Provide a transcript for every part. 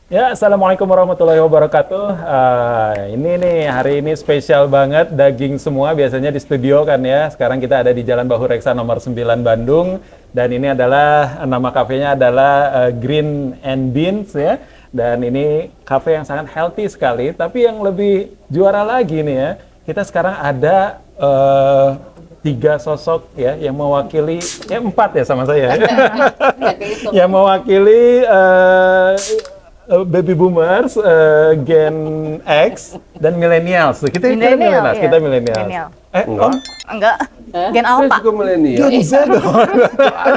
Ya, Assalamualaikum warahmatullahi wabarakatuh. Ini nih, hari ini spesial banget, daging semua biasanya di studio kan ya. Sekarang kita ada di Jalan Bahu Reksa nomor 9 Bandung. Dan ini adalah, nama kafenya adalah Green and Beans ya. Dan ini kafe yang sangat healthy sekali, tapi yang lebih juara lagi nih ya. Kita sekarang ada tiga sosok ya yang mewakili, ya empat ya sama saya. Yang mewakili baby boomers, Gen X, dan millennials. Kita millennials, Millennial, kita ya. millennials. Millennial. Om? Enggak. Gen Saya Alpha. juga milenial. Gen Z dong.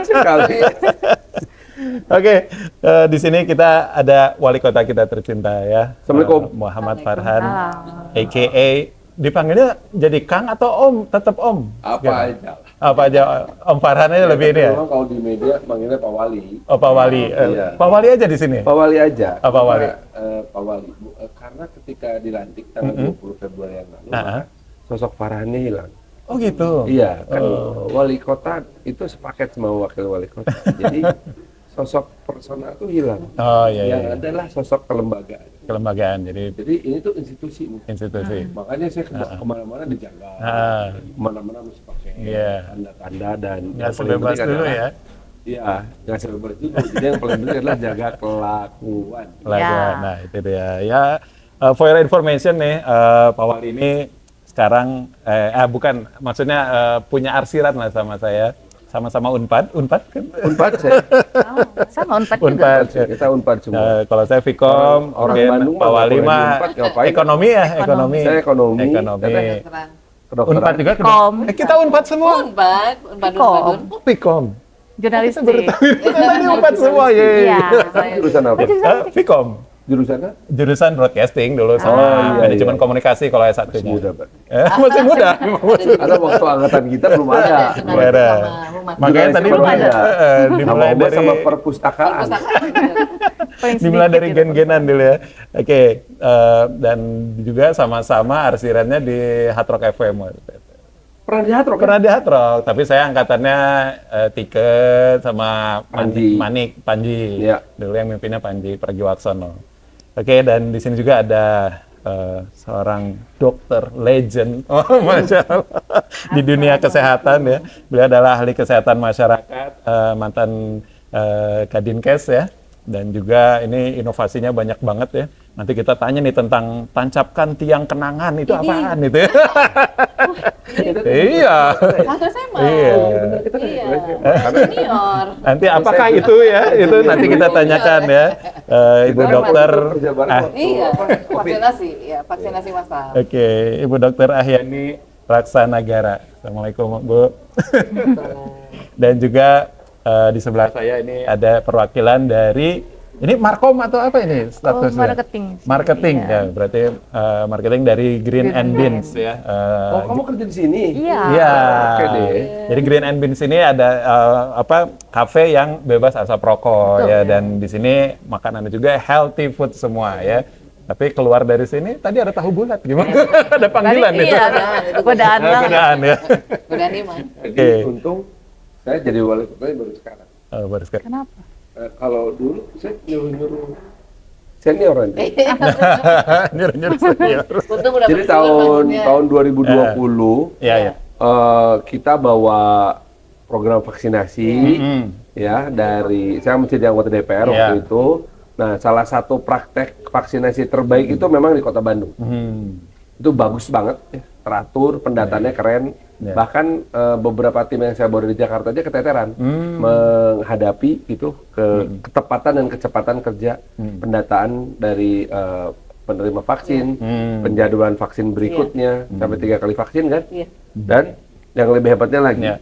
Sekali. Oke, di sini kita ada wali kota kita tercinta ya. Assalamualaikum. Muhammad Farhan, a.k.a. dipanggilnya jadi Kang atau Om? Tetap Om? Apa Gitu. aja. Apa aja, Om Farhan aja lebih ini ya? Memang kalau di media manggilnya Pak Wali. Oh, Pak Wali. Iya. Pak Wali aja di sini? Pak Wali aja. Oh, Pak Wali. Pak Wali. Karena ketika dilantik tanggal 20 Februari yang lalu, maka sosok Farhannya hilang. Oh gitu? Iya, kan wali kota itu sepaket sama wakil wali kota. Jadi sosok personal itu hilang. Oh iya, Yang iya. adalah sosok kelembagaan. Kelembagaan, jadi Jadi ini tuh institusi. institusi. Makanya saya kemana-mana dijaga. Ah, Kemana-mana mesti pakai Iya. tanda-tanda dan nggak yang paling sebebas penting dulu adalah- ya. Iya, nggak sebebas juga. Jadi yang paling penting adalah jaga kelakuan. Laguan. Nah, itu dia. Ya, for your information nih, Pak Wali ini sekarang, bukan, maksudnya punya arsiran lah sama saya. Sama-sama Unpad kan? Unpad saya. Sama Unpad juga. Unpad. Kita Unpad semua. Kalau saya Vkom, Orang mungkin Bandung Pak mah Wali nggak boleh mah di Unpad, ngapain? ekonomi ya, ekonomi. Saya ekonomi. Ekonomi. Kedokteran. Unpad juga. Vkom. Kita Unpad semua. Unpad, Vkom. Vkom. Jurnalistik. Tadi Unpad semua, ye. Iya. Jurusan apa? Vkom. Jurusannya? Jurusan broadcasting dulu sama iya, manajemen iya. komunikasi kalau S1-nya. Muda, Pak. Masih muda. Ada waktu angkatan kita belum ada. Belum ada. Makanya tadi Belum ada. dimulai Sama dari sama perpustakaan. Paling dimulai sedikit dari gitu. gen-genan dulu ya. Oke, dan juga sama-sama arsirannya di Hard Rock FM. Pernah di Hard Rock, kan? Pernah di Hard Rock, tapi saya angkatannya Tiket sama Panji. Manik, Panji. Iya. Dulu yang mimpinnya Panji Pragiwaksono. Oke, dan di sini juga ada seorang dokter legend, Masya Allah, di dunia kesehatan ya. Beliau adalah ahli kesehatan masyarakat, mantan Kadinkes ya. Dan juga ini inovasinya banyak banget ya. Nanti kita tanya nih tentang tancapkan tiang kenangan, itu apaan itu ya? Iya. Satu SMA. Iya. Junior. Nanti apakah itu ya? Itu nanti kita tanyakan ya. Ibu Kita dokter. kerja bareng Ah, waktu Iya, apa, COVID. vaksinasi, ya vaksinasi massal. Oke, Ibu Dokter Ahyani Laksanagara. Assalamualaikum, Bu. Dan juga di sebelah saya ini ada perwakilan dari ini Markom atau apa ini statusnya? marketing. Marketing Iya. ya, berarti marketing dari Green and Beans ya. Oh, kamu kerja di sini? Iya. Iya. Oke deh. Jadi Green and Beans ini ada kafe yang bebas asap rokok ya, dan di sini makanannya juga healthy food semua ya. Tapi keluar dari sini tadi ada tahu bulat gimana? Ada panggilan Iya, itu. godaan banget. Godaan ya. Udah nih, Mas. Jadi Oke. untung saya jadi wali kota baru sekarang. Oh, baru sekali. Kenapa? Kalau dulu saya nyuruh-nyuruh senior nanti. Nyuruh-nyuruh senior. Untung udah Jadi berjuang maksudnya. tahun 2020 Iya, iya. kita bawa program vaksinasi ya dari saya menjadi anggota DPR waktu Iya. itu. Nah, salah satu praktek vaksinasi terbaik itu memang di Kota Bandung. Itu bagus banget, ya, teratur, pendataannya keren. Iya. Bahkan beberapa tim yang saya bawa di Jakarta aja keteteran menghadapi gitu ketepatan dan kecepatan kerja pendataan dari penerima vaksin, penjadwalan vaksin berikutnya sampai 3 kali vaksin kan. Iya. Dan yang lebih hebatnya lagi, Iya.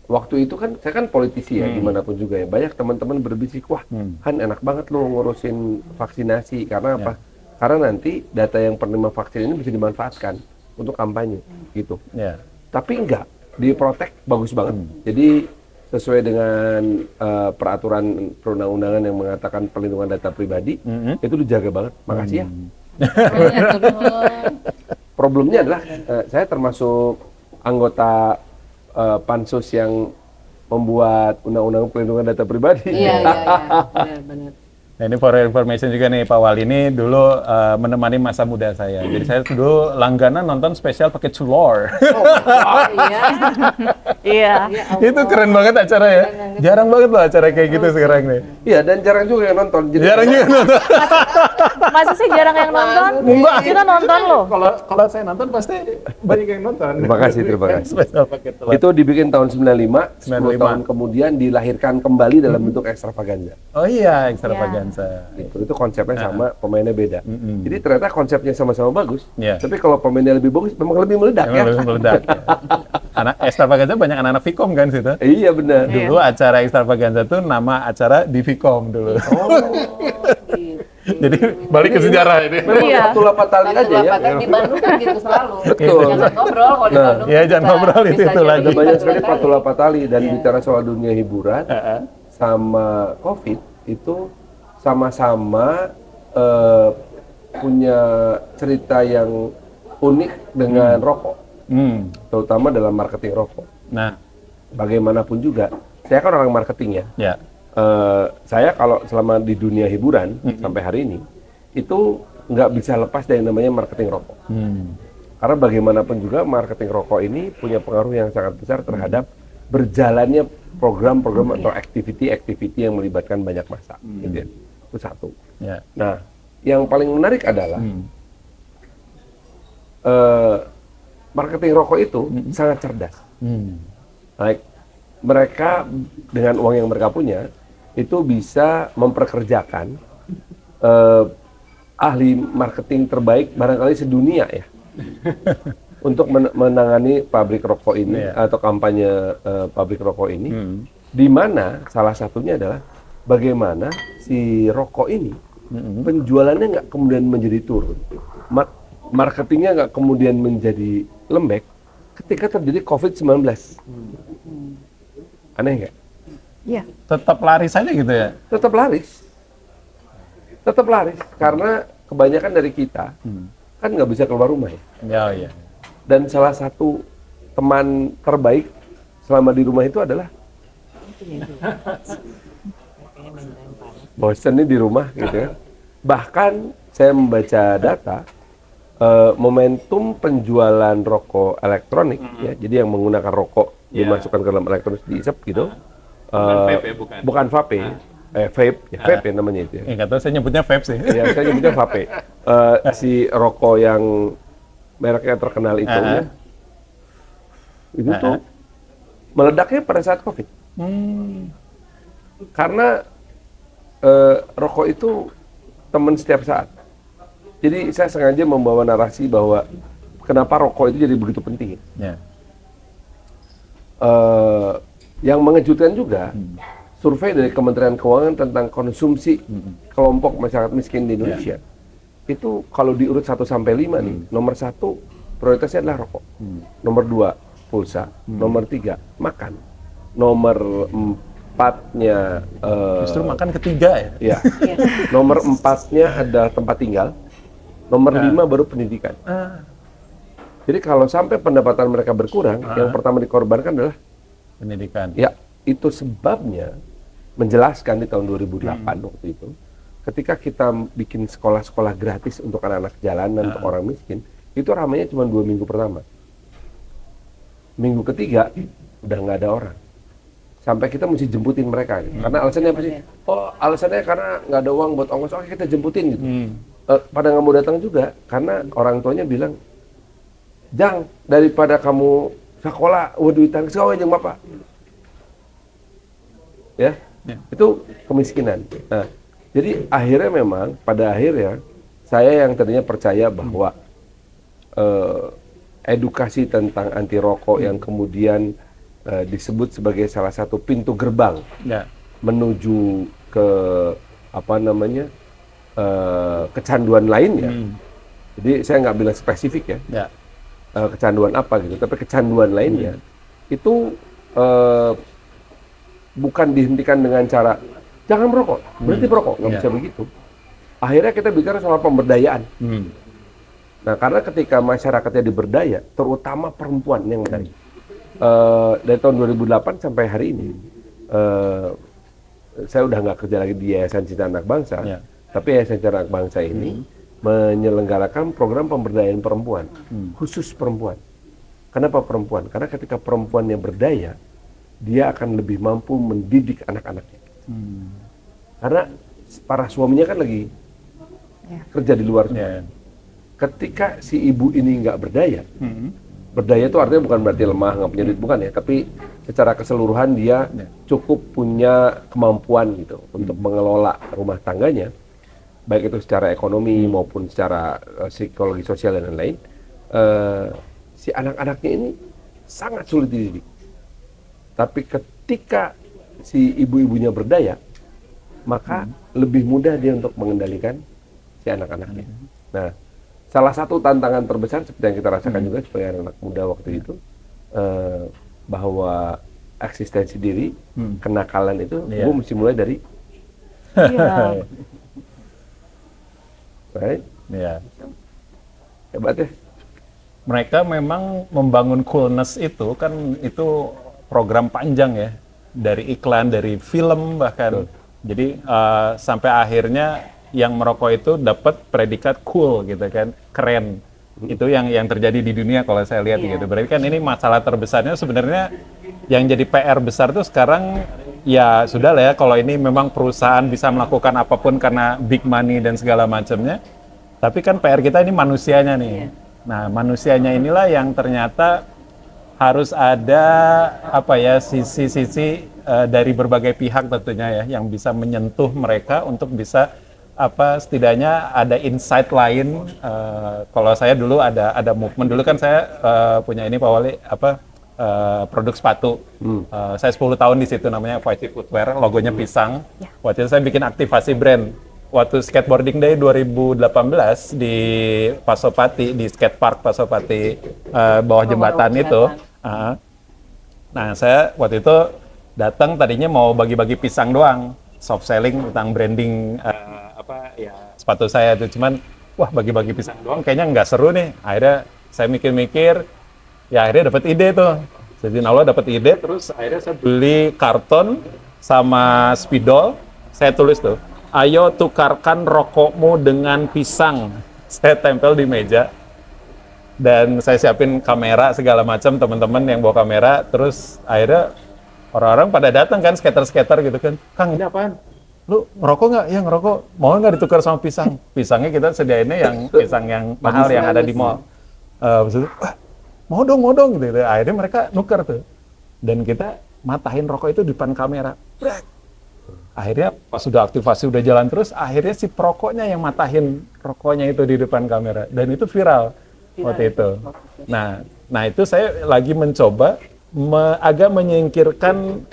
waktu itu kan saya kan politisi ya dimanapun juga ya, banyak teman-teman berbisik, wah kan enak banget lo ngurusin vaksinasi karena apa? Karena nanti data yang penerima vaksin ini bisa dimanfaatkan untuk kampanye gitu. Ya. Tapi enggak, di Protek bagus banget. Jadi sesuai dengan peraturan perundang-undangan yang mengatakan perlindungan data pribadi, itu dijaga banget. Makasih ya. Problemnya adalah saya termasuk anggota pansus yang membuat undang-undang perlindungan data pribadi. Iya, benar-benar. Nah, ini for your information juga nih, Pak Wali ini dulu menemani masa muda saya. Jadi saya dulu langganan nonton spesial pakai Culor. Oh iya. Iya. Ya Allah. Itu keren banget acara ya. Jarang banget loh acara kayak gitu sekarang nih. Iya, dan jarang juga yang nonton. Jadi Jarang juga nonton. Masa sih jarang yang nonton? Enggak. Kita nonton loh. Kalau saya nonton pasti banyak yang nonton. Terima kasih, terima kasih. Spesial pakai telur. Itu dibikin tahun 95, 10 95. tahun kemudian dilahirkan kembali dalam bentuk ekstravaganza. Oh iya, extravaganza. Itu konsepnya sama, pemainnya beda. Jadi ternyata konsepnya sama-sama bagus, Iya. tapi kalau pemainnya lebih bagus, memang lebih meledak Emang ya. lebih meledak. Ya. Anak extravaganza banyak anak-anak Vkom kan situ. Iya benar. Dulu acara extravaganza tuh nama acara di Vkom dulu. Gitu. Jadi balik ke sejarah ini. Memang Iya. Fatullah Fatali aja ya. Kan di Bandung kan gitu selalu. Betul. Jangan ngobrol kalau di Nah, Bandung. iya, jangan ngobrol, itu bisa lagi. Ada jadi banyak sekali kali. Fatullah Fatali dan Iya. bicara soal dunia hiburan sama COVID itu sama-sama punya cerita yang unik dengan rokok, terutama dalam marketing rokok. Nah, Bagaimanapun juga, saya kan orang marketing ya. ya. Saya kalau selama di dunia hiburan sampai hari ini itu nggak bisa lepas dari namanya marketing rokok. Karena bagaimanapun juga marketing rokok ini punya pengaruh yang sangat besar terhadap berjalannya program-program atau activity-activity yang melibatkan banyak massa. Gitu ya. Itu satu. Ya. Nah, yang paling menarik adalah marketing rokok itu sangat cerdas. Like, mereka dengan uang yang mereka punya itu bisa memperkerjakan ahli marketing terbaik barangkali sedunia ya untuk menangani pabrik rokok ini atau kampanye pabrik rokok ini, di mana salah satunya adalah bagaimana si rokok ini penjualannya nggak kemudian menjadi turun, marketingnya nggak kemudian menjadi lembek ketika terjadi COVID-19. Aneh nggak? Iya. Tetap laris aja gitu ya. Tetap laris. Tetap laris karena kebanyakan dari kita kan nggak bisa keluar rumah ya. Ya, ya. Dan salah satu teman terbaik selama di rumah itu adalah bosen nih di rumah gitu ya. Bahkan saya membaca data momentum penjualan rokok elektronik ya, jadi yang menggunakan rokok dimasukkan ke dalam elektronik diisep gitu. vape ya, bukan? Bukan vape, vape, ya, vape ya namanya itu ya. Nggak tahu, saya nyebutnya vape sih. Ya, saya nyebutnya vape. Si rokok yang mereknya terkenal itu ya, itu tuh meledaknya pada saat COVID. Karena rokok itu teman setiap saat. Jadi saya sengaja membawa narasi bahwa kenapa rokok itu jadi begitu penting. Ya. Yang mengejutkan juga, survei dari Kementerian Keuangan tentang konsumsi kelompok masyarakat miskin di Indonesia, itu kalau diurut 1 sampai 5 nih, nomor 1 prioritasnya adalah rokok, nomor 2 pulsa, nomor 3 makan, nomor 4-nya Justru makan ketiga ya. ya, nomor 4-nya adalah tempat tinggal, nomor 5 baru pendidikan. Jadi kalau sampai pendapatan mereka berkurang, yang pertama dikorbankan adalah Pendidikan. ya, itu sebabnya menjelaskan di tahun 2008 waktu itu, ketika kita bikin sekolah-sekolah gratis untuk anak-anak jalanan, untuk orang miskin, itu ramainya cuma 2 minggu pertama. Minggu ketiga, udah nggak ada orang. Sampai kita mesti jemputin mereka. Gitu. Karena alasannya apa sih? Oh, alasannya karena nggak ada uang buat ongkos, oke kita jemputin gitu. Pada nggak mau datang juga, karena orang tuanya bilang, Jang, daripada kamu sekolah, duitan sekolah yang bapak. Ya, itu kemiskinan. Nah, jadi akhirnya memang, pada akhirnya, saya yang tadinya percaya bahwa edukasi tentang anti rokok yang kemudian disebut sebagai salah satu pintu gerbang menuju ke kecanduan lainnya. Jadi saya nggak bilang spesifik ya. Kecanduan apa gitu, tapi kecanduan lainnya itu bukan dihentikan dengan cara jangan merokok, berhenti merokok, nggak bisa begitu. Akhirnya kita bicara soal pemberdayaan. Nah, karena ketika masyarakatnya diberdaya, terutama perempuan yang menarik, dari tahun 2008 sampai hari ini, saya udah nggak kerja lagi di Yayasan Cinta Anak Bangsa, Ya. tapi Yayasan Cinta Anak Bangsa ini menyelenggarakan program pemberdayaan perempuan, khusus perempuan. Kenapa perempuan? Karena ketika perempuannya berdaya, dia akan lebih mampu mendidik anak-anaknya. Karena para suaminya kan lagi kerja di luar sana. Ya. Ketika si ibu ini nggak berdaya, berdaya itu artinya bukan berarti lemah, nggak punya duit, bukan ya, tapi secara keseluruhan dia cukup punya kemampuan gitu untuk mengelola rumah tangganya, baik itu secara ekonomi maupun secara psikologi sosial dan lain-lain. Si anak-anaknya ini sangat sulit dididik. Tapi ketika si ibu-ibunya berdaya, maka lebih mudah dia untuk mengendalikan si anak-anaknya. Nah, salah satu tantangan terbesar seperti yang kita rasakan juga sebagai anak muda waktu itu, bahwa eksistensi diri, kenakalan itu, gue mesti mulai dari, Iya. right? Ya. Hebat ya. Mereka memang membangun coolness itu kan itu program panjang ya, dari iklan, dari film bahkan. Jadi sampai akhirnya yang merokok itu dapat predikat cool gitu kan, keren. Itu yang terjadi di dunia kalau saya lihat gitu. Berarti kan ini masalah terbesarnya sebenarnya yang jadi PR besar tuh sekarang ya sudah lah ya, kalau ini memang perusahaan bisa melakukan apapun karena big money dan segala macamnya. Tapi kan PR kita ini manusianya nih. Nah, manusianya inilah yang ternyata harus ada apa ya, sisi-sisi dari berbagai pihak tentunya ya yang bisa menyentuh mereka untuk bisa apa setidaknya ada insight lain. Kalau saya dulu ada movement dulu kan saya punya ini Pak Wali apa produk sepatu. Saya 10 tahun di situ namanya Whitey Footwear, logonya pisang. Waktu itu saya bikin aktivasi brand. Waktu skateboarding day 2018 di Pasopati, di skatepark Pasopati bawah jembatan itu. Nah, saya waktu itu datang tadinya mau bagi-bagi pisang doang, soft selling tentang branding apa ya sepatu saya itu, cuman wah bagi-bagi pisang doang kayaknya nggak seru nih. Akhirnya saya mikir-mikir, ya akhirnya dapat ide tuh. Jadi Allah dapat ide, terus akhirnya saya beli karton sama spidol, saya tulis tuh, ayo tukarkan rokokmu dengan pisang. Saya tempel di meja. Dan saya siapin kamera segala macam, teman-teman yang bawa kamera, terus akhirnya orang-orang pada datang kan, skater-skater gitu kan, Kang ini apaan? Lu ngerokok nggak? Ya ngerokok. Mau nggak ditukar sama pisang? Pisangnya kita sediainnya yang pisang yang mahal yang ada di mall. Wah, mau dong gitu. Akhirnya mereka nuker tuh. Dan kita matahin rokok itu di depan kamera. Brek. Akhirnya pas sudah aktivasi udah jalan terus, akhirnya si perokoknya yang matahin rokoknya itu di depan kamera. Dan itu viral. Waktu itu. Nah itu saya lagi mencoba agak menyingkirkan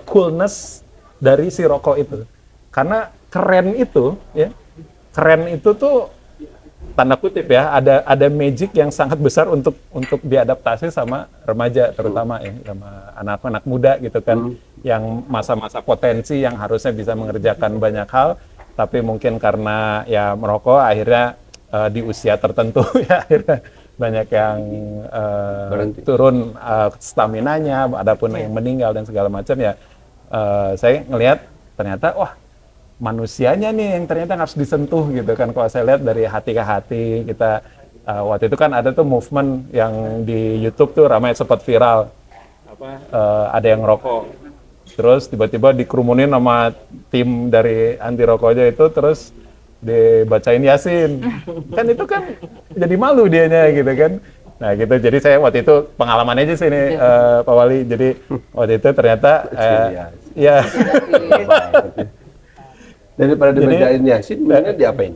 coolness dari si rokok itu. Karena keren itu tuh tanda kutip ya, ada magic yang sangat besar untuk diadaptasi sama remaja terutama ya, sama anak-anak muda gitu kan, yang masa-masa potensi yang harusnya bisa mengerjakan banyak hal, tapi mungkin karena ya merokok akhirnya di usia tertentu ya akhirnya banyak yang turun staminanya, adapun yang meninggal dan segala macam ya. Saya ngelihat ternyata wah manusianya nih yang ternyata harus disentuh gitu kan. Kalau saya lihat dari hati ke hati kita, waktu itu kan ada tuh movement yang di YouTube tuh ramai sempat viral, ada yang rokok terus tiba-tiba dikerumunin sama tim dari anti rokoknya itu, terus dibacain Yasin. Kan itu kan jadi malu dianya gitu kan. Nah gitu, jadi saya waktu itu pengalaman aja sih ini Pak Wali. Jadi waktu itu ternyata ya daripada dibacain Yasin, mendingan diapain?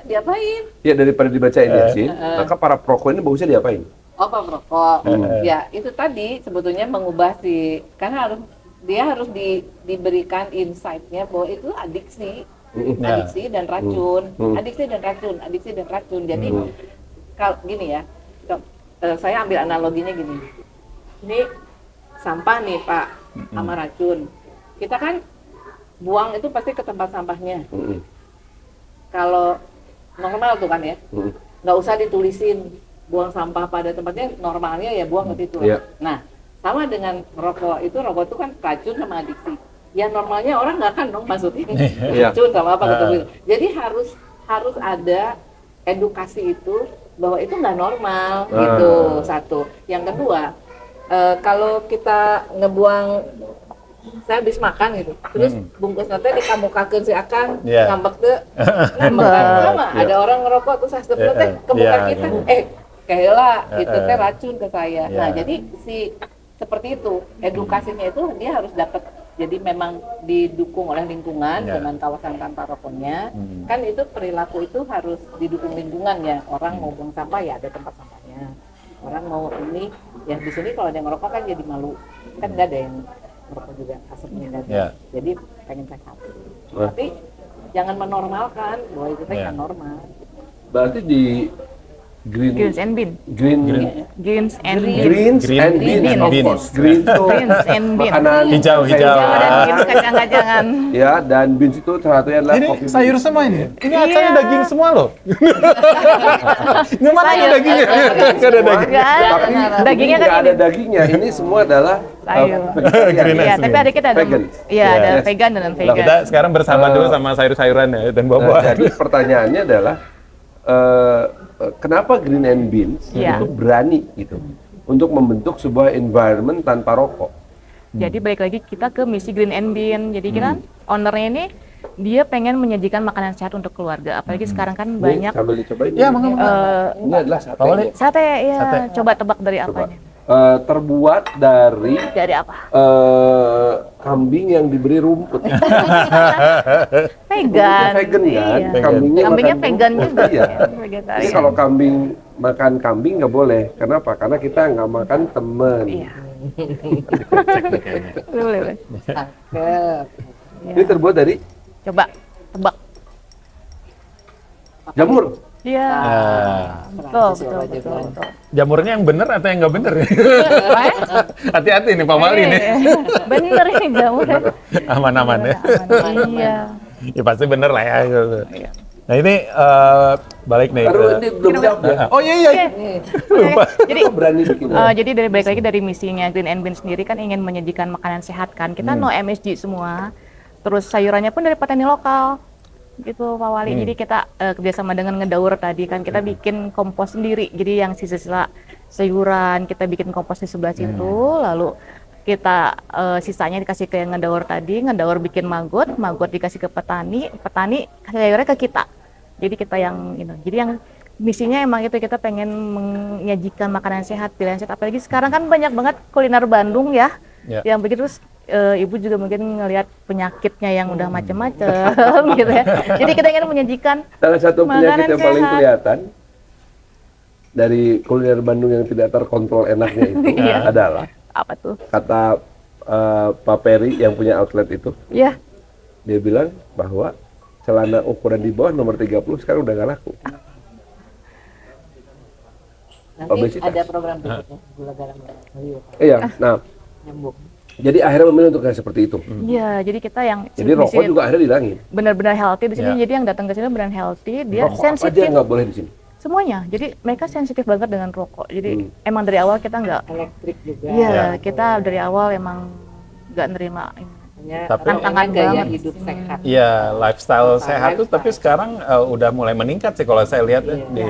Diapain? Ya daripada dibacain Yasin, maka para perokok ini bagusnya diapain? Oh, Pak merokok. Ya, itu tadi sebetulnya mengubah karena dia harus diberikan insight-nya bahwa itu adiksi dan racun, adiksi dan racun. Jadi kalau gini ya, saya ambil analoginya gini. Ini sampah nih Pak, sama racun. Kita kan buang itu pasti ke tempat sampahnya. Kalau normal tuh kan ya, nggak usah ditulisin buang sampah pada tempatnya, normalnya ya buang ke situ. Nah, sama dengan rokok itu kan racun sama adiksi. ya normalnya orang nggak akan dong masukin Iya. racun sama apa gitu. Jadi harus ada edukasi itu bahwa itu nggak normal gitu. Satu. Yang kedua, kalau kita ngebuang, saya habis makan gitu, terus bungkus nanti dikamukakeun si Akang, Iya. ngambek teh, ngambek sama. Ada orang ngerokok terus hasep teh ke muka Iya, kita, gitu. kayalah itu teh racun ke saya. Iya. Nah jadi seperti itu edukasinya itu dia harus dapat. Jadi memang didukung oleh lingkungan Iya. dengan kawasan tanpa rokoknya. Kan itu perilaku itu harus didukung lingkungan ya. Orang mau buang sampah ya ada tempat sampahnya. Orang mau ini ya di sini kalau ada yang ngerokok kan jadi malu. Kan nggak ada yang ngerokok juga asapnya nggak ada. Iya. Jadi pengen sehat. Tapi jangan menormalkan bahwa itu teh Iya. kan normal. Berarti di Greens and bean. Greens and bean. Greens and Green beans, and of beans. course. Green itu Greens and bean. makanan Hijau. Hijau dan beans kacang-kacangan. ya, dan beans itu salah satunya adalah Ini coffee sayur beans. semua ini. Ini Iya. asalnya daging semua loh. Gimana ada Sayur. dagingnya? Nggak ada daging. Nggak ada. Tapi Dagingnya ini kan nggak ada ini. dagingnya. Ini semua adalah Sayur. vegetarian. Green Iya, and tapi ada kita ada Vegan. iya ada Yes. vegan dan non Kita vegan. sekarang bersama dulu sama sayur-sayuran ya dan Nah, buah-buahan. jadi pertanyaannya adalah kenapa Green and Beans Iya. itu berani gitu untuk membentuk sebuah environment tanpa rokok? Jadi balik lagi kita ke misi Green and Bean. Jadi kita ownernya ini dia pengen menyajikan makanan sehat untuk keluarga. Apalagi sekarang kan Ini banyak sambil dicobain. Ya, mangga. Ini adalah Pak Wali. sate. sate ya. Sate. Coba tebak dari Coba. apanya? Terbuat dari Dari apa? kambing yang diberi rumput. Vegan. Vegan kan? Iya. Kambingnya Kambingnya makan vegan rumput. juga. Iya. Ya, Jadi vegetarian. kalau kambing makan kambing nggak boleh. Kenapa? Karena kita nggak makan temen. Iya. Boleh, boleh. Cakep. Ini terbuat dari Coba tebak. jamur. Iya. Ah. Betul, betul, betul, betul. Jamurnya yang bener atau yang nggak bener? Hati-hati nih Pak Wali nih. Bener nih jamurnya. Aman-aman ya. Aman. Iya. Ya pasti bener lah ya. Gitu. Iya. Nah ini balik nih Aduh, ke... ini belum jawab ya. Oh iya iya. Lupa. Jadi Kok berani bikin? jadi dari balik lagi dari misinya Green and Bean sendiri kan ingin menyajikan makanan sehat kan. Kita no MSG semua. Terus sayurannya pun dari petani lokal. Gitu Pak Wali. Jadi kita kerjasama dengan Ngedaur tadi kan kita bikin kompos sendiri. Jadi yang sisa-sisa sayuran kita bikin kompos di sebelah situ. Lalu kita sisanya dikasih ke yang Ngedaur tadi. Ngedaur bikin maggot dikasih ke petani sayurnya ke kita. Jadi kita yang jadi yang misinya emang itu kita pengen menyajikan makanan sehat, pilihan sehat. Apalagi sekarang kan banyak banget kuliner Bandung ya. Ya. Yang begitu terus ibu juga mungkin ngelihat penyakitnya yang udah macem-macem gitu ya. Jadi kita ingin menyajikan Salah satu penyakit makanan yang paling sehat. kelihatan dari kuliner Bandung yang tidak terkontrol enaknya itu Iya. adalah apa tuh? kata Pak Peri yang punya outlet itu, Ya, dia bilang bahwa celana ukuran di bawah nomor 30 sekarang udah nggak laku. Nanti Obesitas. ada program berikutnya gula garam Liu, Iya, nah nyambung. jadi akhirnya memilih untuk yang seperti itu. iya. Jadi kita yang Jadi di rokok sini juga akhirnya dihilangin. benar-benar healthy di sini. Ya. Jadi yang datang ke sini benar healthy, dia Rokok apa aja sensitif yang nggak boleh di sini. semuanya. Jadi mereka sensitif banget dengan rokok. Jadi emang dari awal kita nggak, Elektrik juga. iya Ya. kita dari awal emang nggak nerima ini. Hanya Tapi- tantangan gaya banget. hidup sehat. Iya, lifestyle Lifestyle. sehat tuh tapi sekarang udah mulai meningkat sih kalau saya lihat ya, di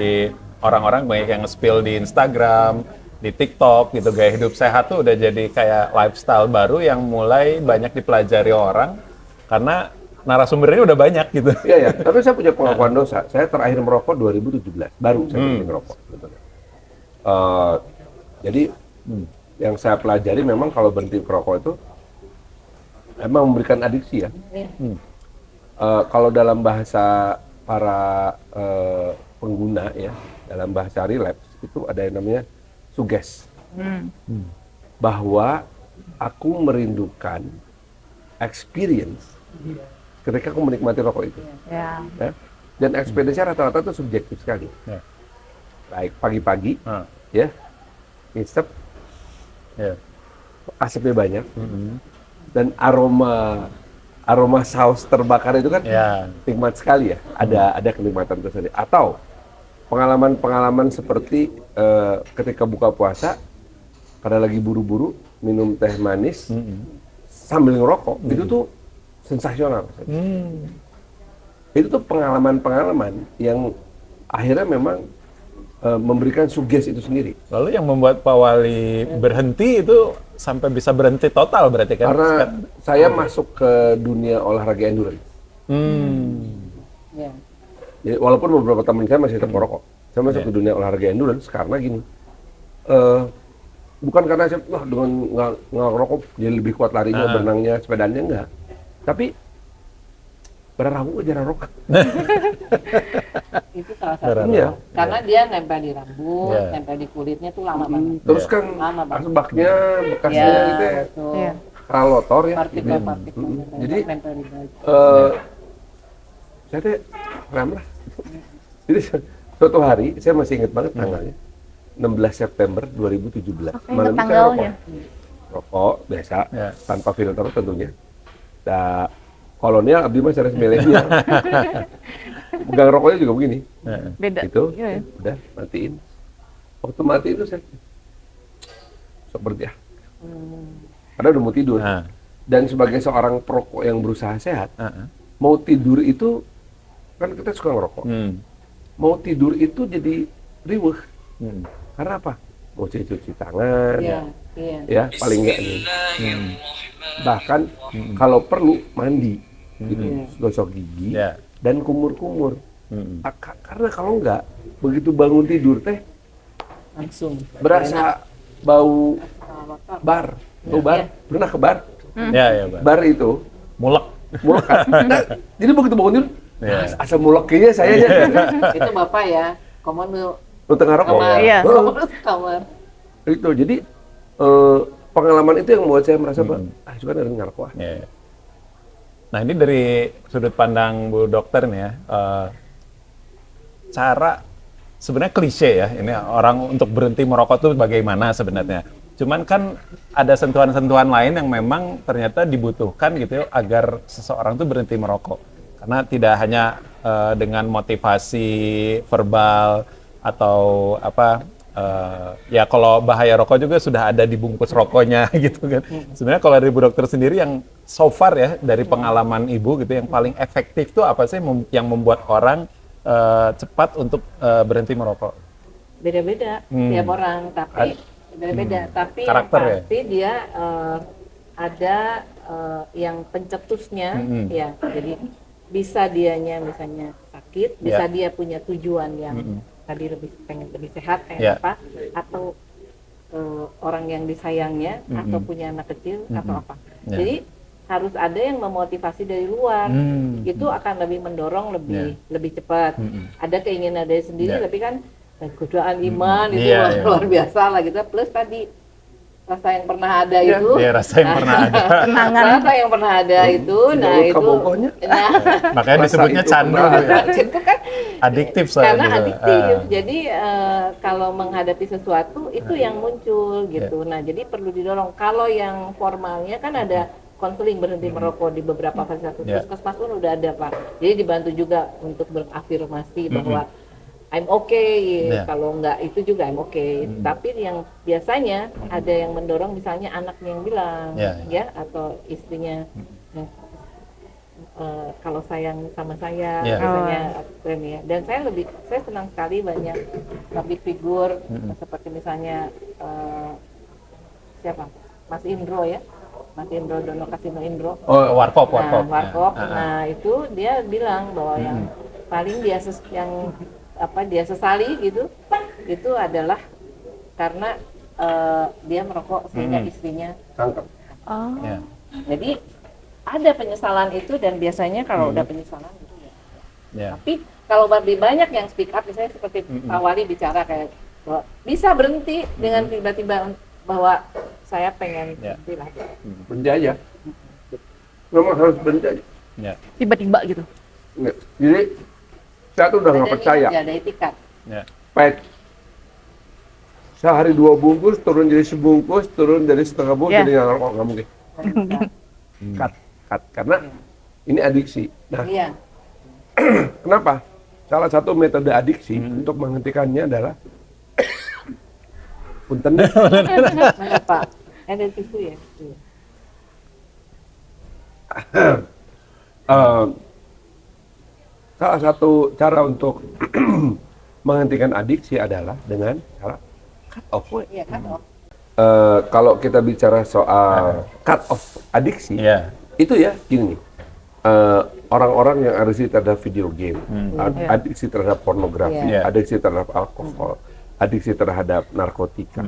orang-orang banyak yang spill di Instagram, di TikTok gitu. Gaya hidup sehat tuh udah jadi kayak lifestyle baru yang mulai banyak dipelajari orang karena narasumbernya udah banyak gitu. Iya ya, tapi saya punya pengakuan dosa. Saya terakhir merokok 2017, baru saya berhenti ngerokok. Sebetulnya. Jadi yang saya pelajari memang kalau berhenti merokok itu emang memberikan adiksi ya. Kalau dalam bahasa para pengguna ya, dalam bahasa relapse itu ada yang namanya suges, bahwa aku merindukan experience ketika aku menikmati rokok itu. Ya. Ya. Dan experience-nya rata-rata itu subjektif sekali. Ya. Baik pagi-pagi, Ah, ya, ngisep, ya. asapnya banyak, dan aroma saus terbakar itu kan Ya. nikmat sekali ya. Ada kenikmatan tersendiri. Atau pengalaman-pengalaman seperti ketika buka puasa, pada lagi buru-buru minum teh manis, sambil ngerokok itu tuh sensasional. Itu tuh pengalaman-pengalaman yang akhirnya memang memberikan sugesti itu sendiri. Lalu yang membuat Pak Wali berhenti itu sampai bisa berhenti total berarti kan? Karena saya masuk ke dunia olahraga endurance. Ya. Jadi, walaupun beberapa teman saya masih tetap merokok, saya masuk ke dunia olahraga endurance karena gini. Bukan karena saya dengan nggak ngerokok jadi lebih kuat larinya, berenangnya, sepedanya enggak. Tapi berarahu jarang rokok. Itu salah satunya. Iya. Karena dia nempel di rambut, nempel di kulitnya tuh lama banget. Terus kan Lama banget. asbaknya, bekasnya Ya, gitu ya, betul. Iya. kalotor ya. Partikel-partikel. Jadi, nempel di baju. Saya teh rem lah. Jadi suatu hari, saya masih ingat banget tanggalnya, 16 September 2017. Oke, Malam itu saya tanggalnya. rokok biasa, Ya. tanpa filter tentunya. Nah, kolonial abdi mah seres milenial. Pegang rokoknya juga begini. Beda. Itu, Iya, ya. udah matiin. Waktu mati itu saya sok berhenti. Karena udah mau tidur. Dan sebagai seorang perokok yang berusaha sehat, mau tidur itu kan kita suka ngerokok. Mau tidur itu jadi riweuh. Karena apa? Mau cuci tangan, Iya, iya. ya paling enggak nih. Bahkan kalau perlu mandi, gitu, gosok gigi dan kumur-kumur. Karena kalau enggak, begitu bangun tidur teh Langsung. berasa bau bar. Tuh bar, pernah ke bar? Ya, Bang. Bar itu Mulek. mulek kan? Nah, jadi begitu bangun tidur, Iya. asam mulek kayaknya saya ya. Itu Bapak ya, komon lu Lu tengah rokok. kamar. Iya. Kamar. Itu jadi pengalaman itu yang membuat saya merasa bahwa juga ada ngerokok. Ya. Nah ini dari sudut pandang Bu Dokter nih ya, cara sebenarnya klise ya, ini orang untuk berhenti merokok tuh bagaimana sebenarnya. Cuman kan ada sentuhan-sentuhan lain yang memang ternyata dibutuhkan gitu ya, agar seseorang tuh berhenti merokok. Karena tidak hanya dengan motivasi verbal atau apa, ya kalau bahaya rokok juga sudah ada di bungkus rokoknya gitu kan. Sebenarnya kalau dari Bu Dokter sendiri yang so far ya dari pengalaman Ibu gitu yang paling efektif tuh apa sih yang membuat orang cepat untuk berhenti merokok? Beda-beda tiap orang, tapi beda-beda. Tapi yang Karakter ya? pasti dia ada yang pencetusnya, ya. Jadi bisa dianya misalnya sakit, bisa dia punya tujuan yang tadi pengen lebih sehat kayak apa, atau orang yang disayangnya, atau punya anak kecil atau apa. Jadi harus ada yang memotivasi dari luar, itu akan lebih mendorong lebih cepat. Ada keinginan dari sendiri, tapi kan godaan iman itu luar biasa lah gitu. Plus tadi rasa yang pernah ada itu, rasa yang pernah ada. rasa yang pernah ada itu, nah itu, makanya disebutnya candu ya. Itu kan Adiktif karena gitu. adiktif. Jadi kalau menghadapi sesuatu itu yang muncul gitu. Nah jadi perlu didorong. Kalau yang formalnya kan ada konseling berhenti merokok di beberapa fasilitas puskesmas pun udah ada Pak. Jadi dibantu juga untuk berafirmasi bahwa I'm okay. Kalau enggak itu juga I'm okay. Tapi yang biasanya ada yang mendorong, misalnya anaknya yang bilang ya, atau istrinya kalau sayang sama saya misalnya ya. Dan saya senang sekali banyak public figure seperti misalnya siapa? Mas Indro ya. Mas Indro Dono Kasino Indro. Oh, Warkop. Warkop. Nah, itu dia bilang bahwa yang paling dia dia sesali gitu, itu adalah karena dia merokok sehingga istrinya kanker. Jadi ada penyesalan itu, dan biasanya kalau udah penyesalan gitu ya. Tapi kalau lebih banyak yang speak up, misalnya seperti Pak Wali bicara kayak bahwa bisa berhenti dengan tiba-tiba bahwa saya pengen berhenti lah. Berhenti aja. Memang harus berhenti aja. Tiba-tiba gitu. Jadi saya tuh udah nggak percaya. Ada etikat. Pet. Sehari 2 bungkus, turun jadi sebungkus, turun jadi setengah bungkus, jadi nggak ngerokok, nggak mungkin. Cut. Karena ini adiksi. Nah, kenapa? Salah satu metode adiksi untuk menghentikannya adalah punten. Mana Pak? Ada tisu ya? Salah satu cara untuk menghentikan adiksi adalah dengan cara cut off. Iya kan? Kalau kita bicara soal cut off adiksi, Iya. itu ya gini nih. Orang-orang yang adiksi terhadap video game, adiksi terhadap pornografi, Iya. adiksi terhadap alkohol, adiksi terhadap narkotika,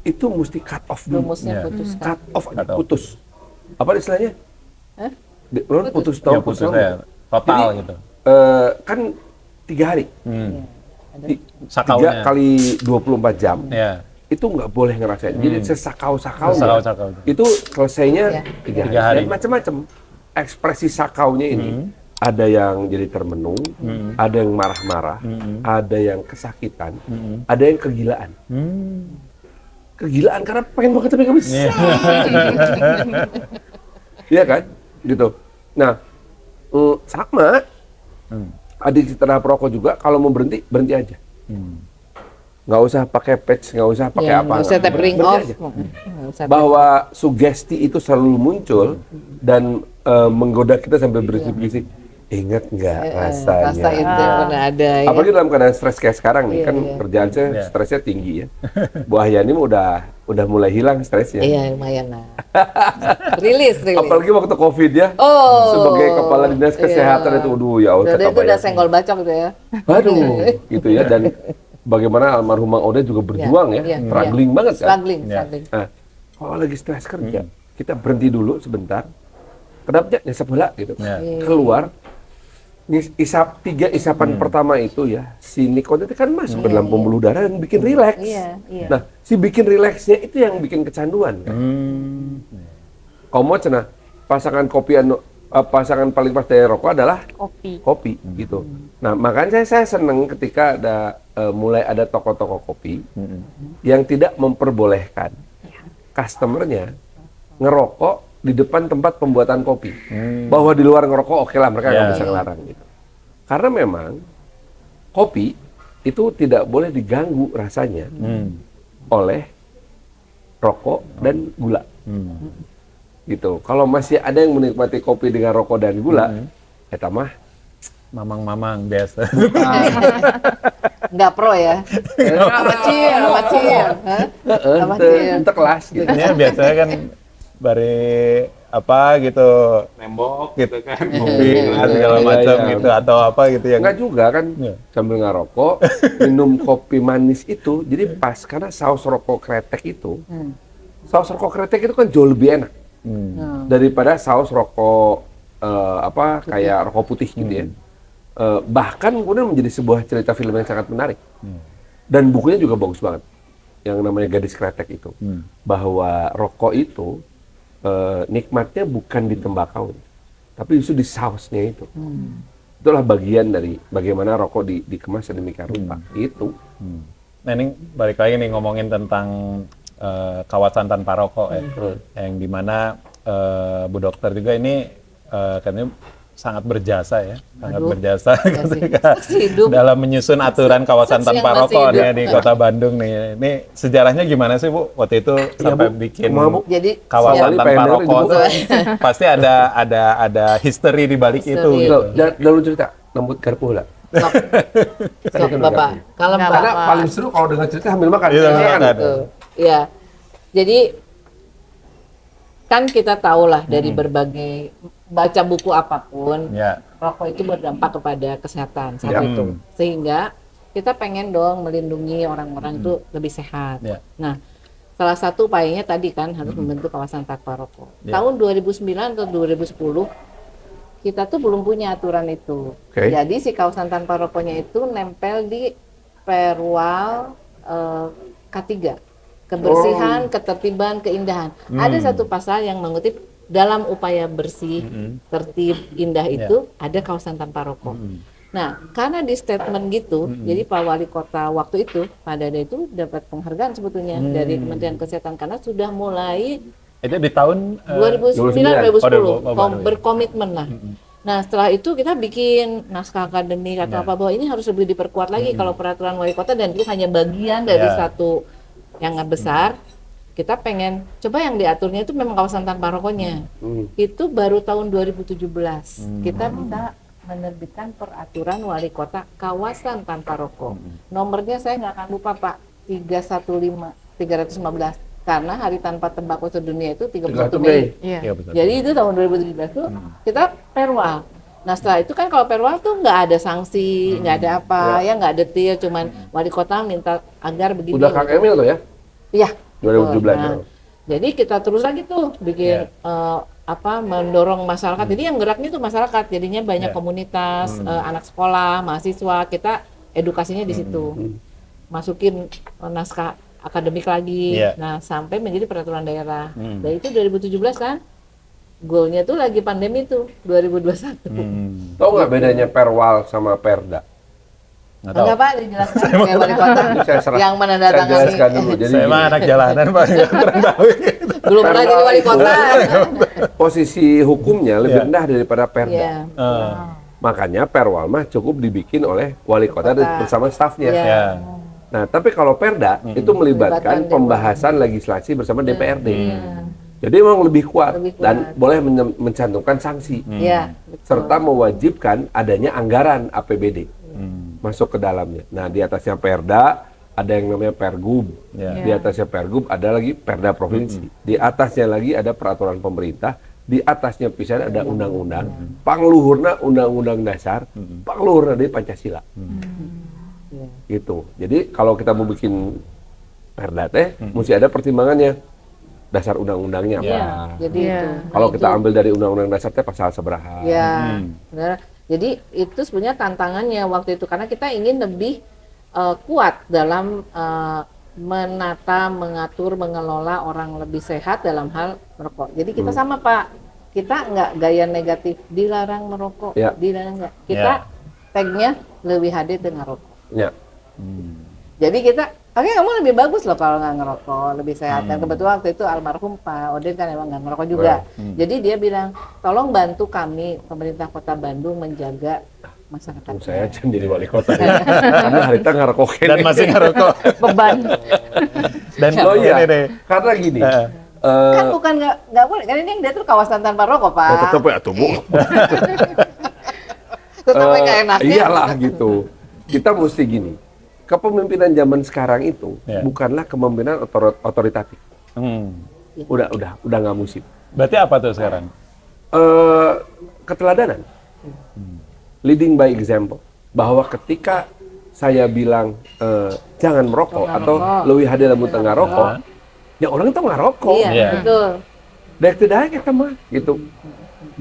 itu mesti cut off dulu. Rumusnya Iya. putus. Cut off, Cut off. putus. Apa istilahnya? Hah? Putus Ya, tahun, putus tahun. ya. Total Jadi, gitu. Kan 3 hari, Hmm. Ti- Sakaunya. 3 kali 24 jam, Ya. itu nggak boleh ngerasain. Jadi sesakau-sakau Sakau-sakau. itu selesainya Iya. 3 hari. Tiga hari. Dan macam-macam ekspresi sakaunya ini. Ada yang jadi termenung, ada yang marah-marah, ada yang kesakitan, ada yang kegilaan. Kegilaan karena pengen banget tapi nggak bisa. Iya kan? Gitu. Nah, sama adiksi terhadap rokok juga, kalau mau berhenti, berhenti aja. Nggak usah pakai patch, nggak usah pakai Ya, apa. nggak usah tapering Berhenti off. aja. Nggak usah Bahwa sugesti itu selalu muncul dan menggoda kita sambil berbisik-bisik. Ingat nggak rasanya? rasa itu yang pernah ada ya. Apalagi dalam keadaan stres kayak sekarang nih, Iya, kan iya. kerjaan saya Iya. stresnya tinggi ya. Bu Ahyani mah udah mulai hilang stresnya. Iya, lumayan lah. rilis. Apalagi waktu COVID ya. Oh. Sebagai kepala dinas Iya. kesehatan itu, aduh ya Allah, Udah itu kebayang. udah senggol bacok gitu ya. Aduh, gitu ya. Dan bagaimana almarhum Mang Oda juga berjuang ya, iya, struggling banget kan. Struggling, Iya. struggling. Nah, kalau lagi stres kerja, kita berhenti dulu sebentar. Kedapnya nyesap bola gitu. Iya. Keluar. Isap 3 isapan pertama itu ya, si nikotin itu kan masuk ke dalam pembuluh darah dan bikin rileks. Iya, iya. Nah, si bikin rileksnya itu yang bikin kecanduan kan. Komo cenah pasangan kopi pasangan paling pas dari rokok adalah kopi gitu. Nah, makanya saya seneng ketika ada mulai ada toko-toko kopi yang tidak memperbolehkan customernya ngerokok di depan tempat pembuatan kopi. Bahwa di luar ngerokok oke lah, mereka nggak Ya. bisa ngelarang gitu. Karena memang kopi itu tidak boleh diganggu rasanya oleh rokok dan gula. Gitu. Kalau masih ada yang menikmati kopi dengan rokok dan gula, eta mah Mamang-mamang biasa. Nggak pro ya. Amat chill, amat chill. Hah? Amat chill. ente kelas gitu. Ini biasanya kan bari apa gitu nembok gitu kan kopi gelas segala Iya, macam iya. gitu atau apa gitu yang Enggak juga kan, Iya. sambil ngerokok, minum kopi manis itu, jadi pas karena saus rokok kretek itu, saus rokok kretek itu kan jauh lebih enak daripada saus rokok kayak rokok putih gitu ya. Bahkan kemudian menjadi sebuah cerita film yang sangat menarik. Dan bukunya juga bagus banget, yang namanya Gadis Kretek itu, bahwa rokok itu nikmatnya bukan di tembakau, tapi justru di sausnya itu. Itulah bagian dari bagaimana rokok dikemas sedemikian rupa. Itu. Nah ini balik lagi nih ngomongin tentang kawasan tanpa rokok ya, yang dimana Bu Dokter juga ini katanya sangat berjasa ya, sangat Aduh, berjasa iya sih. ketika Saksi hidup. dalam menyusun aturan kawasan Saksi yang tanpa masih rokok hidup. nih di Kota Bandung nih. Ini sejarahnya gimana sih Bu? Waktu itu sampai Bu. bikin Kumaha, Bu? Jadi kawasan Siap. tanpa Pengen rokok dengerin, Bu. tuh pasti ada history di balik itu. History. Gitu. Dan lu cerita, nembut garpu lah. sok Bapak, kalem Nggak Pak. Karena paling seru kalau dengar cerita sambil makan. Iya, sambil Silakan. makan. Gitu. Iya. Jadi kan kita tahu lah dari berbagai baca buku apapun, Ya. rokok itu berdampak kepada kesehatan saat Ya. itu. Sehingga kita pengen dong melindungi orang-orang itu lebih sehat. Ya. Nah, salah satu upayanya tadi kan harus membentuk kawasan tanpa rokok. Ya. Tahun 2009 atau 2010 kita tuh belum punya aturan itu. Oke. Jadi si kawasan tanpa rokoknya itu nempel di Perwal K3. Kebersihan, ketertiban, keindahan. Ada satu pasal yang mengutip dalam upaya bersih, tertib, indah itu ada kawasan tanpa rokok. Nah, karena di statement gitu, jadi Pak Wali Kota waktu itu, Pak Dada itu dapat penghargaan sebetulnya dari Kementerian Kesehatan karena sudah mulai Itu di tahun 2009-2010 oh, baru ya. berkomitmen lah. Nah, setelah itu kita bikin naskah akademik atau apa bahwa ini harus lebih diperkuat lagi kalau peraturan wali kota dan itu hanya bagian dari Ya. satu yang besar. kita pengen coba yang diaturnya itu memang kawasan tanpa rokoknya. Itu baru tahun 2017 kita bisa menerbitkan peraturan wali kota kawasan tanpa rokok. Nomornya saya nggak akan lupa Pak, 315 karena hari tanpa tembakau sedunia itu 31 Mei. Iya. Jadi itu tahun 2017 tuh kita perwal. Nah setelah itu kan kalau perwal tuh nggak ada sanksi, nggak ada apa, ya nggak detail, cuman wali kota minta agar begini. Udah Kang Emil tuh ya? Iya. 2017. Nah, jadi kita terus lagi tuh bikin mendorong masyarakat. Jadi yang geraknya tuh masyarakat. Jadinya banyak komunitas, anak sekolah, mahasiswa. Kita edukasinya di situ. Masukin naskah akademik lagi. Nah, sampai menjadi peraturan daerah. Dan itu 2017 kan. Goalnya tuh lagi pandemi tuh 2021. Tahu nggak bedanya perwal sama perda? Enggak Pak, dijelaskan kayak wali kota yang menandatangani. Saya jelaskan dulu. Jadi Saya mah anak jalanan Pak, kurang tahu. belum pernah jadi wali kota. posisi hukumnya lebih rendah daripada perda. Iya. Makanya perwal mah cukup dibikin oleh wali kota dan bersama stafnya. Iya. Nah, tapi kalau perda itu melibatkan pembahasan legislasi bersama DPRD. Jadi memang lebih kuat dan boleh mencantumkan sanksi. Iya. Serta mewajibkan adanya anggaran APBD masuk ke dalamnya. Nah, di atasnya perda ada yang namanya pergub. Di atasnya pergub ada lagi perda provinsi. Di atasnya lagi ada peraturan pemerintah. Di atasnya pisan ada undang-undang. Pangluhurna undang-undang dasar. Pangluhurna dari Pancasila. Gitu. Jadi kalau kita mau bikin perda teh, mesti ada pertimbangannya. Dasar undang-undangnya apa? Jadi itu. Kalau kita ambil dari undang-undang dasar teh pasal seberapa? Ya, benar. Jadi itu sebenarnya tantangannya waktu itu karena kita ingin lebih kuat dalam menata, mengatur, mengelola orang lebih sehat dalam hal merokok. Jadi kita sama Pak, kita nggak gaya negatif dilarang merokok, dilarang nggak. Kita tagnya lebih HD dengan rokok. Jadi kita oke, kamu lebih bagus loh kalau nggak ngerokok, lebih sehat. Dan kebetulan waktu itu almarhum Pak Odin kan emang nggak ngerokok juga. Jadi dia bilang, tolong bantu kami pemerintah Kota Bandung menjaga masyarakat. Saya aja jadi wali kota ya. Karena harita ngerokok Dan masih ngerokok. Beban. Dan karena gini. Kan bukan nggak boleh, kan ini yang dia tuh kawasan tanpa rokok Pak. Tetap ya tuh Bu. Tetap nggak enaknya. Iyalah gitu. Kita mesti gini. Kepemimpinan zaman sekarang itu bukanlah kepemimpinan otoritatif. Udah nggak musim. Berarti apa tuh sekarang? Keteladanan. Leading by example. Bahwa ketika saya bilang jangan merokok atau lebih hadir dalam tengah rokok, ya orang itu nggak rokok. Iya, betul. Dari tidak kita mah gitu.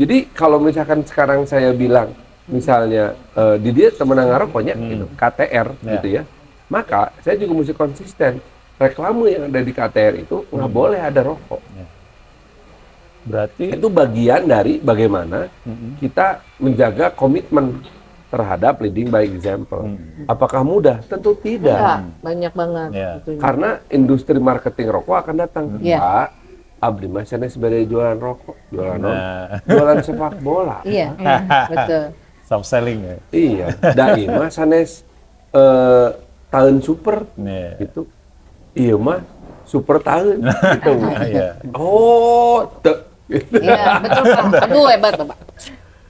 Jadi kalau misalkan sekarang saya bilang misalnya di dia temen ngarokoknya gitu, KTR gitu ya. Maka saya juga mesti konsisten. Reklame yang ada di KTR itu nggak boleh ada rokok. Berarti itu bagian dari bagaimana kita menjaga komitmen terhadap leading by example. Apakah mudah? Tentu tidak. Banyak banget. Karena industri marketing rokok akan datang. Pak, abdi mah sanes sebagai jualan rokok, jualan sepak bola. Iya, betul. Soft selling ya. Iya, dai mah sanes tahun super gitu. Iya mah super tahun gitu. Oh, gitu. Iya, betul Pak. Aduh hebat Pak.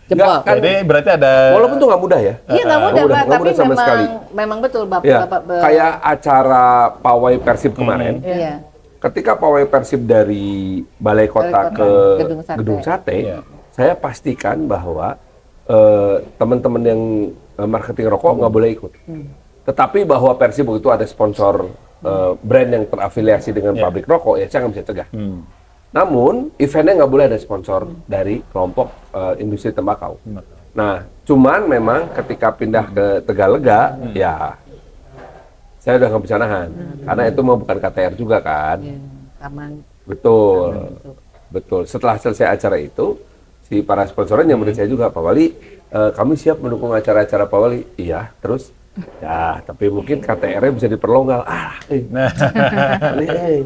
Jempol. Jadi berarti ada. Walaupun itu nggak mudah ya. Iya nggak mudah Pak, nggak tapi sama sekali. memang betul Bapak. Ya, kayak acara pawai Persib kemarin. Iya. Ketika pawai Persib dari Balai Kota ke Gedung Sate, saya pastikan bahwa teman-teman yang marketing rokok nggak boleh ikut. Tetapi bahwa Persib begitu ada sponsor brand yang terafiliasi dengan pabrik rokok, ya saya nggak bisa cegah. Namun eventnya nggak boleh ada sponsor dari kelompok industri tembakau. Nah, cuman memang ketika pindah ke Tegalega, ya saya udah nggak bisa nahan, karena itu mau bukan KTR juga kan. Aman. Betul, betul. Setelah selesai acara itu, si para sponsornya nyamperin saya juga, Pak Wali, kami siap mendukung acara-acara Pak Wali. Iya, terus Ya, tapi mungkin KTR-nya bisa diperlonggar.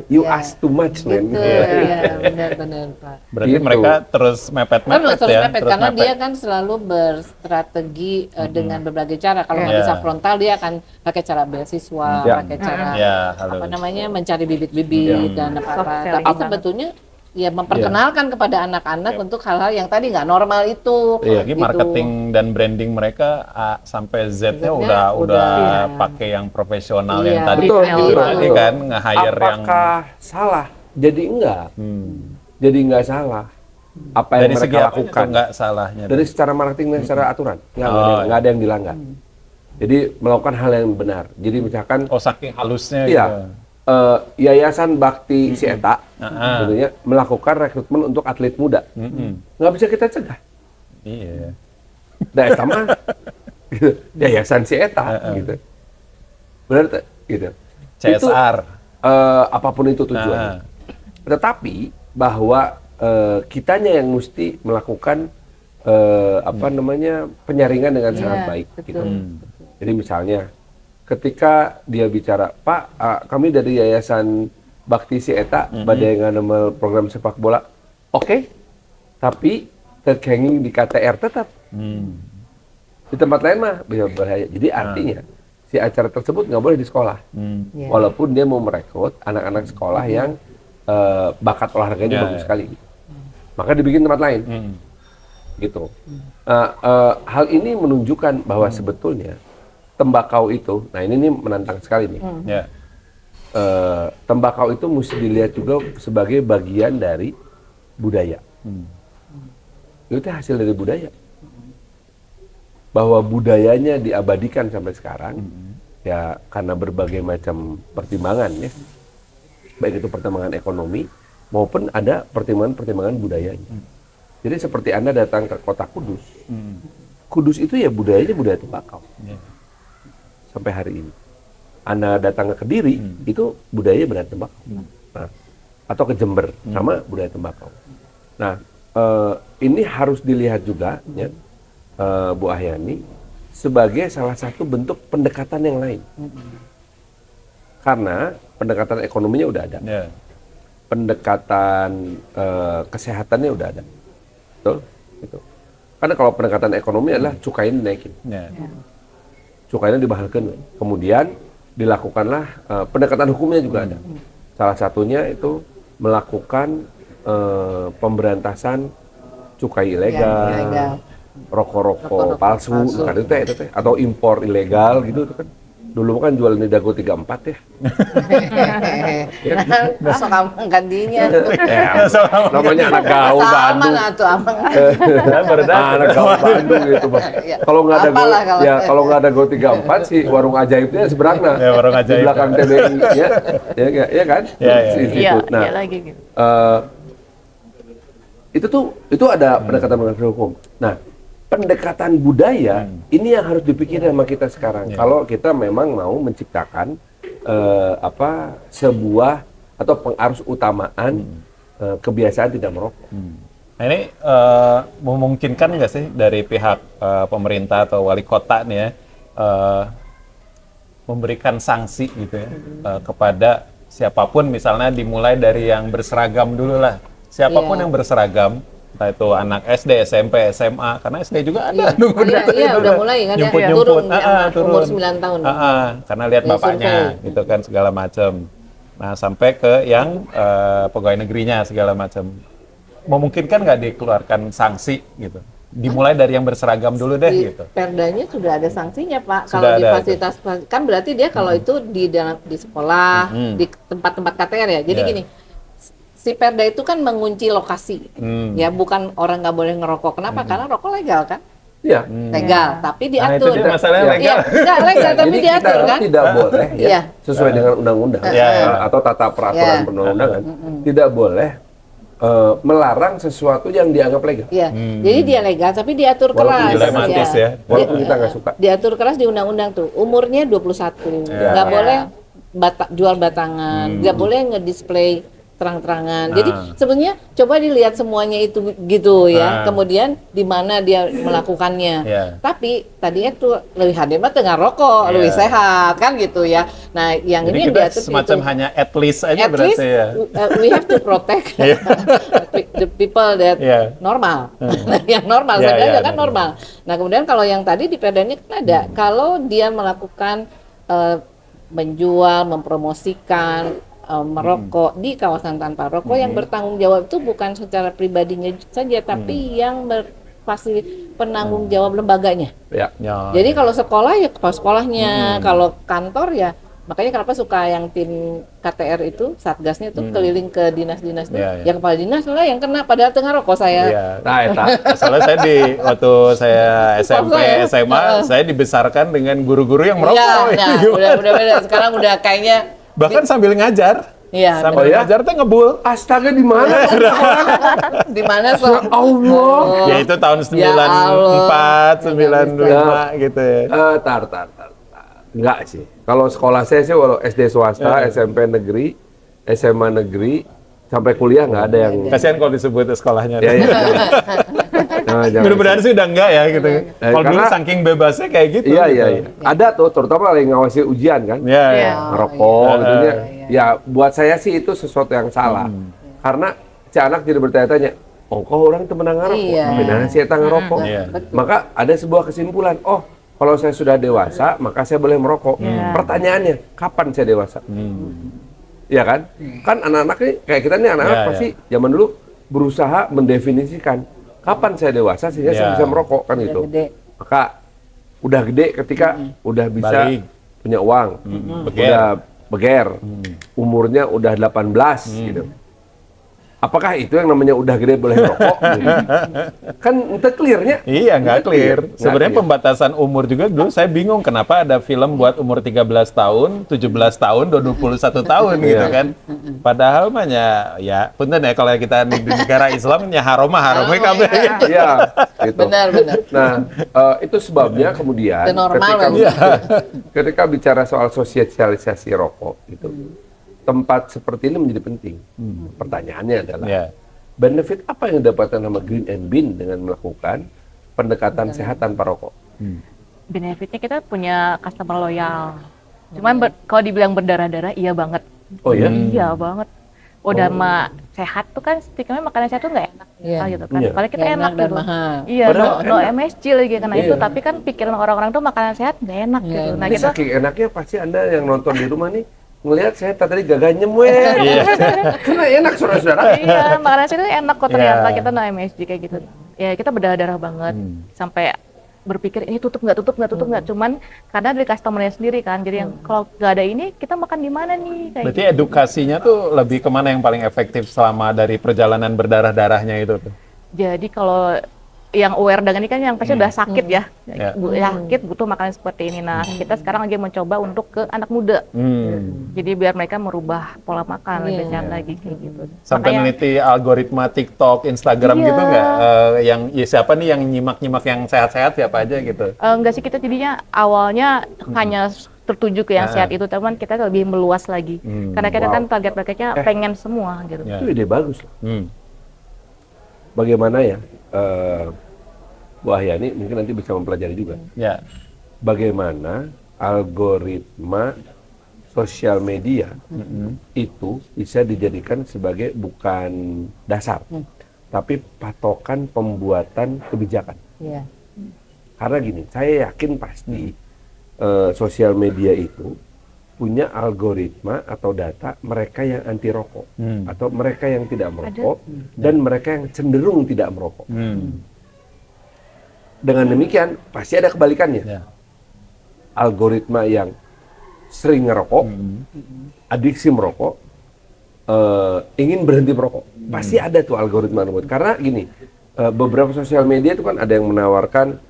You Ya. ask too much, man. Gitu, ya benar-benar Pak. Berarti Gitu. mereka terus mepet-mepet Terus ya? mepet, Terus karena mepet. dia kan selalu berstrategi dengan berbagai cara. Kalau nggak Iya. bisa frontal, dia akan pakai cara beasiswa, Ya. pakai cara Ya, halus. apa namanya mencari bibit-bibit dan Soft apa-apa. selling Tapi banget. sebetulnya ya memperkenalkan kepada anak-anak untuk hal-hal yang tadi nggak normal itu. Lagi gitu. marketing dan branding mereka A sampai Z-nya Z-nya udah iya. pakai yang profesional Iya. yang tadi Betul, itu betul, tadi betul. kan nge-hire yang Apakah salah? Jadi enggak. Jadi enggak salah. Apa yang dari segi mereka apa itu lakukan. nggak salahnya? Dari secara marketing dan secara aturan. Oh, Nggak ada yang dilanggar. Jadi melakukan hal yang benar. Jadi misalkan Oh, saking halusnya iya, gitu. Yayasan Bakti Si Eta Ah. tentunya melakukan rekrutmen untuk atlet muda. Nggak bisa kita cegah. Iya. Nah, eta mah Yayasan Si Eta gitu. Benar tak? Gitu. Itu, CSR. apapun itu tujuannya. Tetapi bahwa kitanya yang mesti melakukan apa namanya penyaringan dengan sangat Iya, baik betul. gitu. Jadi misalnya ketika dia bicara, Pak, kami dari Yayasan Bakti Si Eta badai nganamel program sepak bola. Oke. Tapi terkenging di KTR tetap. Di tempat lain mah bisa berbahaya. Jadi artinya si acara tersebut nggak boleh di sekolah. Iya. Walaupun dia mau merekrut anak-anak sekolah yang bakat olahraganya Ya, bagus ya. sekali. Maka dibikin tempat lain. Gitu. Hal ini menunjukkan bahwa sebetulnya tembakau itu, nah ini nih menantang sekali nih. Ya. Tembakau itu mesti dilihat juga sebagai bagian dari budaya. Itu teh hasil dari budaya. Bahwa budayanya diabadikan sampai sekarang, ya karena berbagai macam pertimbangan ya. Baik itu pertimbangan ekonomi maupun ada pertimbangan-pertimbangan budayanya. Jadi seperti Anda datang ke kota Kudus, Kudus itu ya budayanya budaya tembakau. Ya. Sampai hari ini. Anda datang ke Kediri, itu budayanya budaya tembakau. Nah, atau ke Jember, sama budaya tembakau. Nah, ini harus dilihat juga, ya, Bu Ahyani, sebagai salah satu bentuk pendekatan yang lain. Karena pendekatan ekonominya udah ada, Ya. pendekatan kesehatannya udah ada, betul? Gitu. Karena kalau pendekatan ekonomi adalah cukainya dinaikin. Ya. Cukainya dibahalkan. Kemudian dilakukanlah pendekatan hukumnya juga ada. Salah satunya itu melakukan pemberantasan cukai ilegal, ilegal. rokok-rokok palsu, kan itu teh, atau impor ilegal gitu itu kan. Dulu kan jual ini dago 34 ya. Sok amang gandinya. Namanya anak gaul Bandung. Sama tuh amang. Baru datang. Anak gaul Bandung gitu, Bang. Ya. Kalau nggak ada Apalah kalau- kalau nggak ada Go 34 sih warung ajaibnya seberangnya. Ya, warung Di ajaib. belakang TBI ya. Ya kan? Ya, ya. Di situ. Iya, Nah, iya lagi gitu. itu ada pendekatan hukum. Nah, pendekatan budaya ini yang harus dipikir sama kita sekarang. Kalau kita memang mau menciptakan sebuah atau pengarus utamaan kebiasaan tidak merokok. Nah, ini memungkinkan nggak sih dari pihak pemerintah atau wali kota nih ya memberikan sanksi gitu ya kepada siapapun, misalnya dimulai dari yang berseragam dulu lah. Siapapun Iya. yang berseragam, entah itu anak SD, SMP, SMA, karena SD juga ada. nunggu Iya, datang iya, itu udah mulai kan ya. Nyumput-nyumput. Turun di anak turun. umur 9 tahun. Karena lihat Dari bapaknya gitu kan segala macam. Nah, sampai ke yang pegawai negerinya segala macam. Memungkinkan nggak dikeluarkan sanksi gitu? Dimulai dari yang berseragam dulu deh Di gitu. perdanya sudah ada sanksinya Pak. Sudah Kalau di ada, fasilitas kan berarti dia kalau itu di sekolah, di tempat-tempat KTR ya. Jadi Ya. gini, si perda itu kan mengunci lokasi, ya bukan orang nggak boleh ngerokok. Kenapa? Karena rokok legal kan, Iya. legal. Tapi Nah, itu diatur. dia masalahnya Iya. legal. Iya, nggak legal tapi Jadi diatur kita kan. tidak boleh ya, Iya. sesuai dengan undang-undang Iya, iya. atau tata peraturan Iya. perundang-undangan, tidak boleh melarang sesuatu yang dianggap legal. Iya. Jadi dia legal tapi diatur Walaupun keras. dilematis ya. Walaupun kita nggak suka. Diatur keras di undang-undang tuh. Umurnya 21. Iya. Nggak Iya. boleh jual batangan, nggak boleh ngedisplay terang-terangan. Jadi sebenarnya coba dilihat semuanya itu gitu ya. Kemudian di mana dia melakukannya. Tapi tadi itu lebih hemat dengan rokok, lebih sehat kan gitu ya. Nah, yang Jadi ini kita diatur semacam itu. hanya at least aja At berarti least ya. we have to protect the people that normal. Yang normal, sebenarnya kan normal. Nah, kemudian kalau yang tadi di perdanya kan ada, kalau dia melakukan menjual, mempromosikan merokok di kawasan tanpa rokok, yang bertanggung jawab itu bukan secara pribadinya saja, tapi yang penanggung jawab lembaganya. Jadi kalau sekolah ya kepala sekolahnya, kalau kantor ya, makanya kenapa suka yang tim KTR itu, satgasnya itu keliling ke dinas-dinas itu, yang kepala dinas lah yang kena padahal tengah rokok saya. Soalnya saya waktu saya SMP, SMA, saya dibesarkan dengan guru-guru yang merokok. Udah beda. Sekarang udah kayaknya bahkan sambil ngajar. Sambil ngajar teh ngebul. Astaga, di mana? Di mana Allah. Ya itu tahun 94, 95 gitu ya. Tar. Enggak sih. Kalau sekolah saya sih walau SD swasta, SMP negeri, SMA negeri, sampai kuliah nggak ada yang... Kasihan kalau disebut sekolahnya. Nah, mudah-mudahan sih udah enggak ya gitu. Kalau dulu saking bebasnya kayak gitu. Iya. Ada tuh, terutama lagi ngawasi ujian kan. Ngerokok gitu ya. Ya buat saya sih itu sesuatu yang salah. Karena si anak jadi bertanya-tanya, oh kok orang temen ngerokok? Benar sih eta ngerokok. Maka ada sebuah kesimpulan, oh kalau saya sudah dewasa, maka saya boleh merokok. Pertanyaannya, kapan saya dewasa? Iya kan? Kan anak-anak nih, kayak kita nih anak-anak pasti zaman dulu berusaha mendefinisikan kapan saya dewasa sehingga saya bisa merokok kan gitu. Maka udah gede ketika udah bisa punya uang, udah beger, umurnya udah 18 gitu. Apakah itu yang namanya udah gede boleh merokok? Kan itu clear-nya. Iya, nggak clear. Sebenarnya pembatasan umur juga dulu saya bingung kenapa ada film buat umur 13 tahun, 17 tahun, 21 tahun gitu kan. Padahal mah ya punten ya kalau kita di negara Islam ya haromah kabeh. Iya, gitu. Benar. Nah, itu sebabnya kemudian ketika bicara soal sosialisasi rokok itu tempat seperti ini menjadi penting. Pertanyaannya adalah benefit apa yang didapatkan sama Green and Bean dengan melakukan pendekatan sehat tanpa rokok? Benefitnya kita punya customer loyal. Cuman kalau dibilang berdarah-darah, iya banget. Oh ya? Iya banget. Udah mah sehat tuh kan, stigma makanan sehat tuh nggak enak gitu kan. Kalau kita enak gitu. Iya, no MSG lagi karena itu. Tapi kan pikiran orang-orang tuh makanan sehat nggak enak gitu. Nah gitu. Saking enaknya pasti Anda yang nonton di rumah nih ngelihat saya tadi gagah nyemwe. Karena enak saudara-saudara. Iya, makanan sehat itu enak kok ternyata kita no MSG kayak gitu. Ya kita berdarah-darah banget sampai berpikir ini tutup nggak, cuman karena dari customernya sendiri kan, jadi yang kalau nggak ada ini kita makan di mana nih kayak. Berarti edukasinya tuh lebih kemana yang paling efektif selama dari perjalanan berdarah-darahnya itu tuh? Jadi kalau yang aware dengan ini kan yang pasti udah sakit ya, sakit butuh makanan seperti ini. Nah kita sekarang lagi mencoba untuk ke anak muda, jadi biar mereka merubah pola makan lebih sehat lagi kayak gitu. Sampai meneliti algoritma TikTok, Instagram gitu nggak? Yang siapa nih yang nyimak yang sehat-sehat siapa aja gitu? Enggak sih, kita jadinya awalnya hanya tertuju ke yang sehat itu, teman kita lebih meluas lagi karena kita kan target-targetnya pengen semua gitu. Itu ide bagus loh. Bagaimana ya? Bu Ahyani mungkin nanti bisa mempelajari juga. Bagaimana algoritma sosial media itu bisa dijadikan sebagai bukan dasar, tapi patokan pembuatan kebijakan. Karena gini, saya yakin pasti sosial media itu punya algoritma atau data mereka yang anti rokok atau mereka yang tidak merokok dan mereka yang cenderung tidak merokok. Dengan demikian pasti ada kebalikannya. Algoritma yang sering ngerokok, adiksi merokok, ingin berhenti merokok, pasti ada tuh algoritma. Karena gini, beberapa sosial media itu kan ada yang menawarkan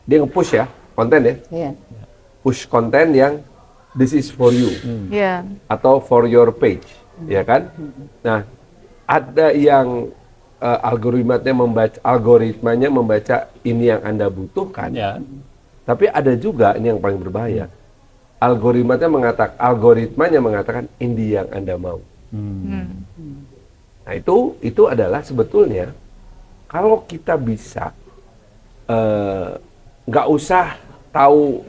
dia nge-push ya konten ya. Push konten yang this is for you atau for your page, ya kan? Nah, ada yang algoritmanya membaca ini yang Anda butuhkan, tapi ada juga ini yang paling berbahaya. Algoritmanya mengatakan ini yang Anda mau. Nah itu adalah sebetulnya kalau kita bisa nggak usah tahu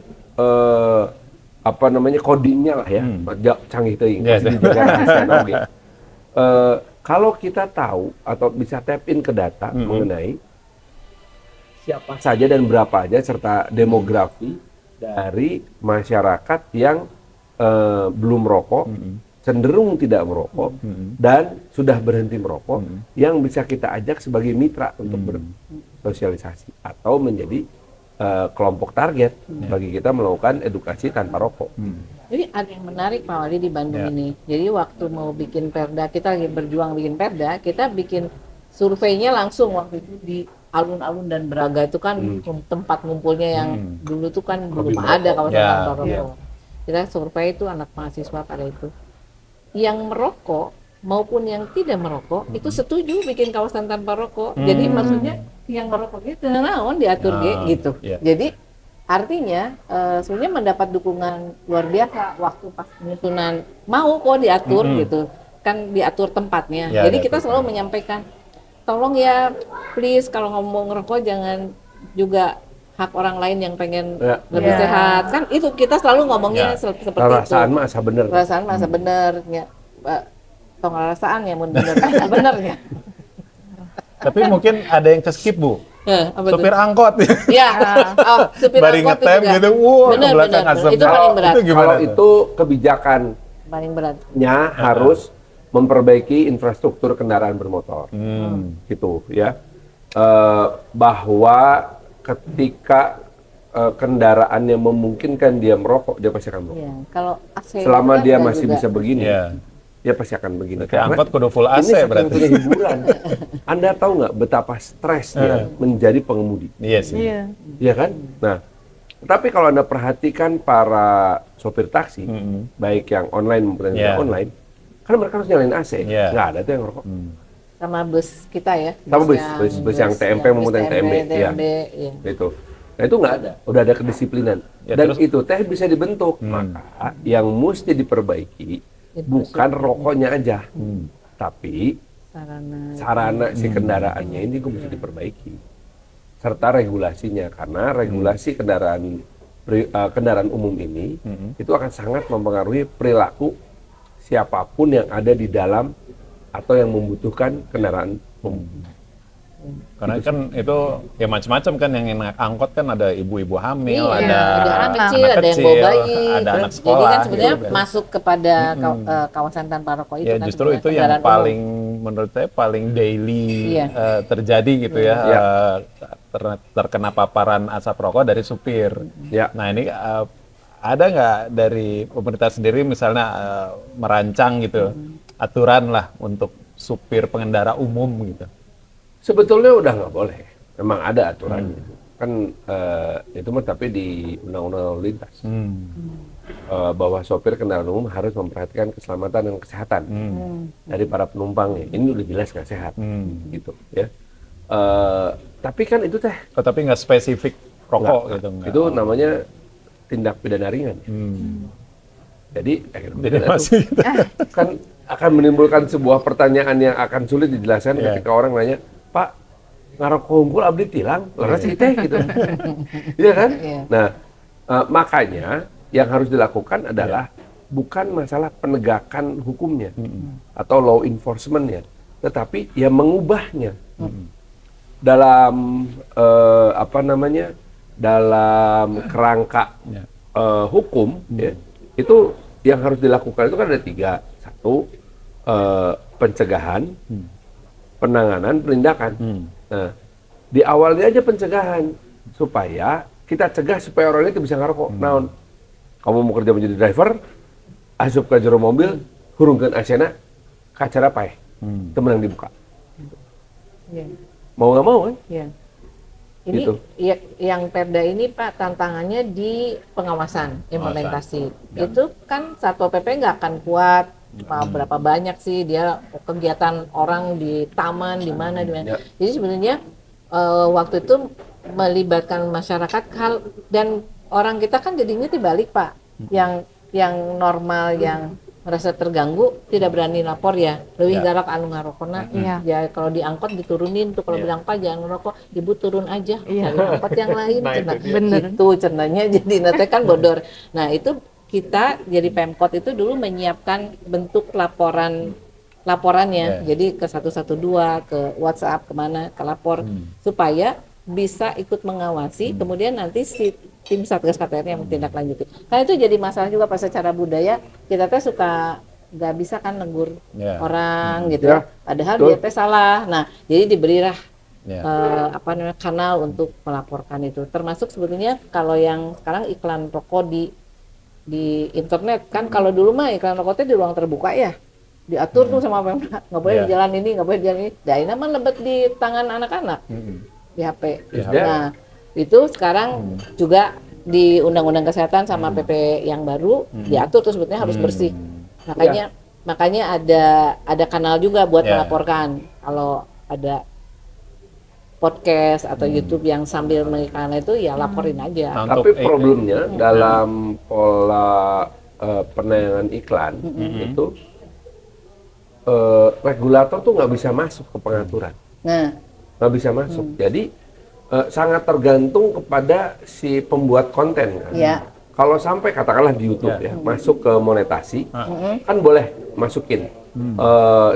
apa namanya codingnya lah ya, canggih teuing, Yes. pasti dijaga rahasia, oke. Kalau kita tahu atau bisa tap in ke data mengenai siapa saja dan berapa aja serta demografi dari masyarakat yang belum merokok, cenderung tidak merokok, dan sudah berhenti merokok, yang bisa kita ajak sebagai mitra untuk bersosialisasi atau menjadi kelompok target bagi kita melakukan edukasi tanpa rokok. Jadi ada yang menarik Pak Wali di Bandung ini. Jadi waktu mau bikin perda, kita lagi berjuang bikin perda, kita bikin surveinya langsung waktu itu di alun-alun dan Braga itu kan tempat ngumpulnya yang dulu tuh kan belum ada kawasan tanpa rokok. Kita survei itu anak mahasiswa pada itu. Yang merokok maupun yang tidak merokok itu setuju bikin kawasan tanpa rokok. Jadi maksudnya yang merokok itu naon diatur gitu. Jadi artinya sebenarnya mendapat dukungan luar biasa waktu pas penyusunan mau kok diatur gitu. Kan diatur tempatnya. Jadi kita selalu menyampaikan tolong ya please kalau ngomong ngerokok jangan juga hak orang lain yang pengen lebih sehat. Kan itu kita selalu ngomongnya seperti itu. Perasaan mah asa bener. Perasaan masa bener ya. Tong rasaan ya mun bener. Benernya. Tapi mungkin ada yang ke-skip, Bu. Supir angkot. Ya, supir Bari angkot ngetem juga. gitu, ke belakang asap. Itu paling berat. Itu gimana Kalau tuh? itu kebijakannya Paling berat. harus memperbaiki infrastruktur kendaraan bermotor, gitu ya. Bahwa ketika kendaraannya memungkinkan dia merokok, dia pasti akan merokok. Ya, kalau AC Selama kan dia enggak masih juga. bisa begini, Iya. dia pasti akan begini. Berarti angkot kudu full AC ini berarti. satu-satunya hiburan. Anda tahu nggak betapa stresnya menjadi pengemudi? Iya sih. Iya kan? Nah, tapi kalau Anda perhatikan para sopir taksi, baik yang online maupun yang tidak online, kan mereka harus nyalain AC. Nggak ada tuh yang ngerokok. Sama bus kita ya. Sama bus yang TMP maupun yang TMB. ya. Gitu. Nah itu nggak ada, udah ada kedisiplinan. Ya, Dan terus? itu teh bisa dibentuk. Maka yang mesti diperbaiki bukan rokoknya aja, tapi sarana si kendaraannya ini juga mesti diperbaiki. Serta regulasinya, karena regulasi kendaraan umum ini itu akan sangat mempengaruhi perilaku siapapun yang ada di dalam atau yang membutuhkan kendaraan umum. Karena kan itu ya macam-macam kan yang naik angkot kan ada ibu-ibu hamil, Iya, ada anak kecil, ada yang bawa bayi, ada anak Jadi sekolah. kan sebenarnya gitu kan. masuk kepada kawasan tanpa rokok itu Ya kan justru sebenarnya itu yang kendaraan paling menurut saya paling daily terjadi gitu ya, terkena paparan asap rokok dari supir. Nah ini ada nggak dari pemerintah sendiri misalnya merancang gitu aturan lah untuk supir pengendara umum gitu? Sebetulnya udah nggak boleh, memang ada aturannya. Kan itu mah tapi di Undang-Undang Lalu Lintas. Bahwa sopir kendaraan umum harus memperhatikan keselamatan dan kesehatan dari para penumpangnya. Ini udah jelas nggak sehat, gitu ya. Tapi kan itu teh. Tapi nggak spesifik rokok gitu. Itu namanya tindak pidana ringan. Jadi masih kan akan menimbulkan sebuah pertanyaan yang akan sulit dijelaskan ketika orang nanya, Pak, ngarokok unggul abdi tilang, laras teh gitu. Iya kan? Nah, makanya yang harus dilakukan adalah bukan masalah penegakan hukumnya atau law enforcement-nya, tetapi ya mengubahnya dalam dalam kerangka hukum. Itu yang harus dilakukan itu kan ada 3. 1, pencegahan, penanganan, penindakan. Nah, di awalnya aja pencegahan supaya kita cegah supaya orang itu bisa ngerokok. Naon? Kamu mau kerja menjadi driver, asup ke jero mobil, hurungkeun AC-na, kaca paeh, temenang dibuka. Mau nggak mau kan? Ini Gitu. yang Perda ini Pak tantangannya di pengawasan implementasi. Itu kan Satpol PP nggak akan kuat. Mau berapa banyak sih dia kegiatan orang di taman di mana. Jadi sebenarnya waktu itu melibatkan masyarakat dan orang kita kan jadinya dibalik Pak. Yang normal yang merasa terganggu, tidak berani lapor ya. Lebih Ya. galak anu ngarokona. Iya. Ya kalau diangkot diturunin tuh, kalau Ya. bilang Pak jangan ngerokok, Ibu turun aja, Iya. cari angkot yang lain. Nah, cenah. itu dia. Bener. Gitu cenanya jadi nanti kan bodor. Nah itu kita jadi Pemkot itu dulu menyiapkan bentuk laporannya. Ya. Jadi ke 112, ke WhatsApp, kemana, ke lapor supaya bisa ikut mengawasi. Kemudian nanti si tim Satgas KTR yang menindaklanjuti. Karena itu jadi masalah juga pas secara budaya kita teh suka nggak bisa kan negur Ya. orang gitu Ya, ya. Padahal betul. dia teh salah. Nah, jadi diberilah Ya. apa namanya kanal untuk melaporkan itu. Termasuk sebetulnya kalau yang sekarang iklan rokok di internet kan, kalau dulu mah iklan rokoknya di ruang terbuka ya. Diatur tuh sama Pemda, nggak boleh Ya. di jalan ini, nggak boleh di jalan ini. Nah, ini mah lebet di tangan anak-anak di HP. Iya. Nah, itu sekarang juga di Undang-Undang Kesehatan sama PP yang baru diatur tuh sebetulnya harus bersih. Makanya ada kanal juga buat Ya. melaporkan kalau ada podcast atau YouTube yang sambil mengiklan itu ya laporin aja. Nah, Tapi untuk- problemnya dalam pola penayangan iklan itu regulator tuh nggak bisa masuk ke pengaturan, Nah, nggak bisa masuk. Jadi sangat tergantung kepada si pembuat konten kan. ya, Kalau sampai katakanlah di YouTube ya masuk ke monetasi, kan boleh masukin.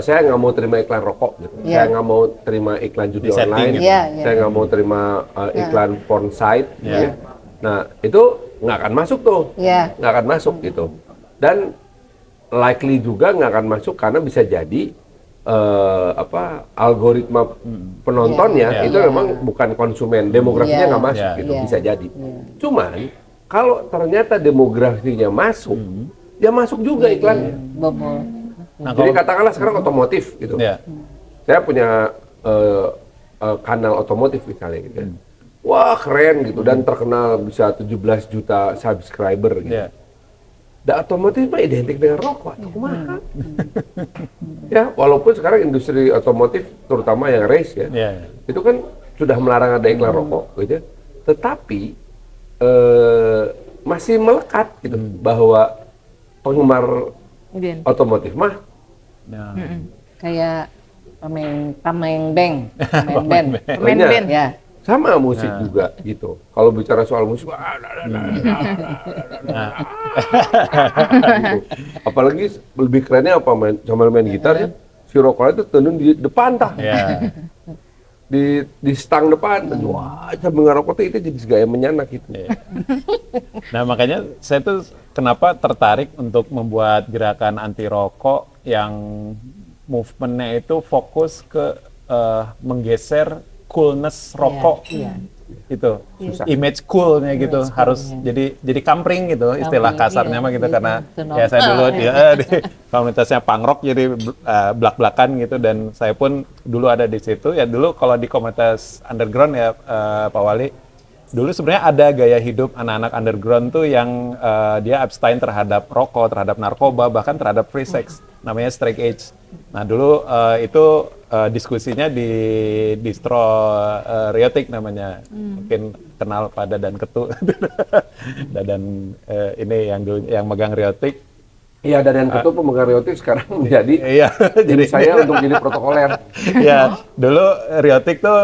Saya nggak mau terima iklan rokok, gitu. Ya. Saya nggak mau terima iklan judi Di-setting online, gitu. Ya, ya. saya nggak mau terima iklan porn site. Ya. Ya. Nah itu nggak akan masuk tuh, ya, nggak akan masuk gitu. Dan likely juga nggak akan masuk karena bisa jadi algoritma penontonnya Ya. itu Ya. memang bukan konsumen, demografinya Ya. nggak masuk Ya. gitu, Ya. bisa jadi. Ya. Cuman kalau ternyata demografinya masuk, ya masuk juga iklannya. bobol. Nah, Jadi kalau- katakanlah sekarang otomotif gitu. Ya. Saya punya kanal otomotif misalnya gitu. Ya. Wah keren gitu dan terkenal bisa 17 juta subscriber gitu. Ya. Dan otomotif mah identik dengan rokok atau kumaha. Ya, walaupun sekarang industri otomotif terutama yang race ya, Ya. itu kan sudah melarang ada iklan rokok gitu. Tetapi masih melekat gitu bahwa penggemar Kemudian. otomotif mah Ya. Kayak pemain band, pemain band. Pemain banyak. band. Ya, sama musik juga gitu. Kalau bicara soal musik, gitu. Apalagi lebih kerennya apa sambil main gitar ya, si rokoknya itu tenun di depan tah, Ya. di stang depan. Wah, sambil ngerokok tuh itu jadi gaya menyanak gitu. Iya. Nah makanya saya tuh kenapa tertarik untuk membuat gerakan anti rokok yang movementnya itu fokus ke menggeser coolness rokok. iya. Itu Susah. image coolnya gitu Image harus coolnya. jadi kampring gitu istilah Kampring, kasarnya iya, mah gitu gitu. karena Tenor. ya saya dulu di komunitasnya punk rock jadi belak-belakan gitu dan saya pun dulu ada di situ ya. Dulu kalau di komunitas underground ya Pak Wali, dulu sebenarnya ada gaya hidup anak-anak underground tuh yang dia abstain terhadap rokok, terhadap narkoba, bahkan terhadap free sex, namanya straight edge. Nah dulu itu diskusinya di distro Riotik namanya, mungkin kenal pada dan Ketu. Dan ini yang dulu yang megang Riotik. Iya, dan ketua pemegang Riotik sekarang menjadi Iya, jadi saya untuk jadi protokoler. Ya, dulu Riotik tuh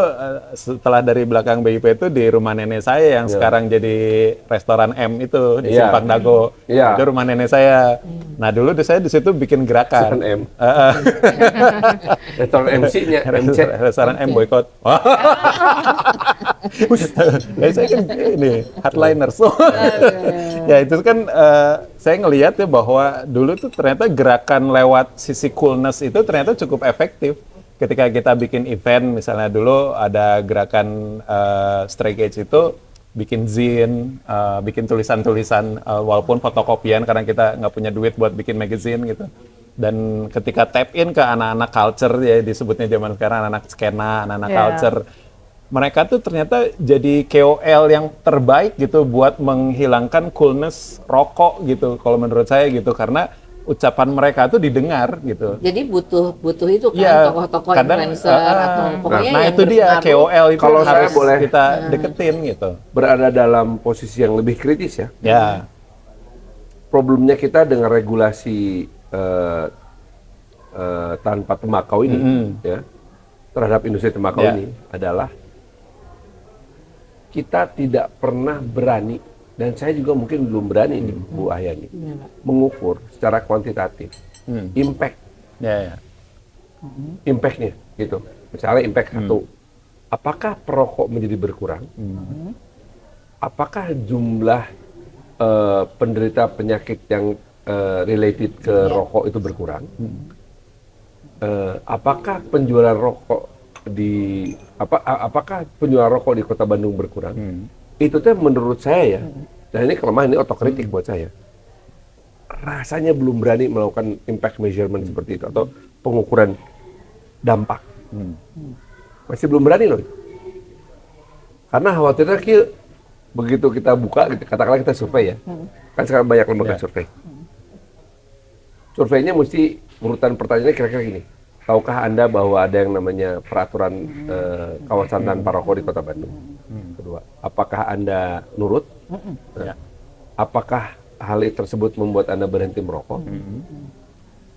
setelah dari belakang BIP itu di rumah nenek saya yang sekarang jadi restoran M itu di Iya. Simpang Dago. Iya. Itu rumah nenek saya. Nah, dulu saya di situ bikin gerakan. Restoran M. Restoran MC-nya, MC. Restoran M boykot. Ya, saya kan ini hardliners. Ya itu kan saya ngelihat ya bahwa dulu tuh ternyata gerakan lewat sisi coolness itu ternyata cukup efektif. Ketika kita bikin event, misalnya dulu ada gerakan straight edge itu bikin zine, bikin tulisan-tulisan walaupun fotokopian karena kita nggak punya duit buat bikin magazine gitu. Dan ketika tap in ke anak-anak culture ya disebutnya zaman sekarang anak-anak skena, anak-anak Yeah. culture, mereka tuh ternyata jadi KOL yang terbaik gitu buat menghilangkan coolness rokok gitu kalau menurut saya gitu karena ucapan mereka tuh didengar gitu. Jadi butuh itu kan Iya, tokoh-tokoh kadang, influencer atau pokoknya nah yang itu dia berpengaruh. KOL itu Kalau saya harus boleh kita deketin gitu. Berada dalam posisi yang lebih kritis ya. Ya, Problemnya kita dengan regulasi tanpa tembakau ini, ya, terhadap industri tembakau ini adalah kita tidak pernah berani, dan saya juga mungkin belum berani nih, Bu Ahyani, mengukur secara kuantitatif impact, impactnya, gitu. Misalnya impact satu, apakah perokok menjadi berkurang? Apakah jumlah penderita penyakit yang related ke rokok itu berkurang? Apakah penjualan rokok apakah penjualan rokok di Kota Bandung berkurang? Itu tuh menurut saya ya, dan ini kelemahan, ini otokritik buat saya. Rasanya belum berani melakukan impact measurement seperti itu atau pengukuran dampak. Masih belum berani loh. Karena khawatirnya begitu kita buka, katakanlah kita survei ya. Kan sekarang banyak lembaga survei. Surveinya mesti urutan pertanyaannya kira-kira gini. Tahukah Anda bahwa ada yang namanya peraturan kawasan tanpa rokok di Kota Bandung? Kedua, apakah Anda nurut? Apakah hal tersebut membuat Anda berhenti merokok?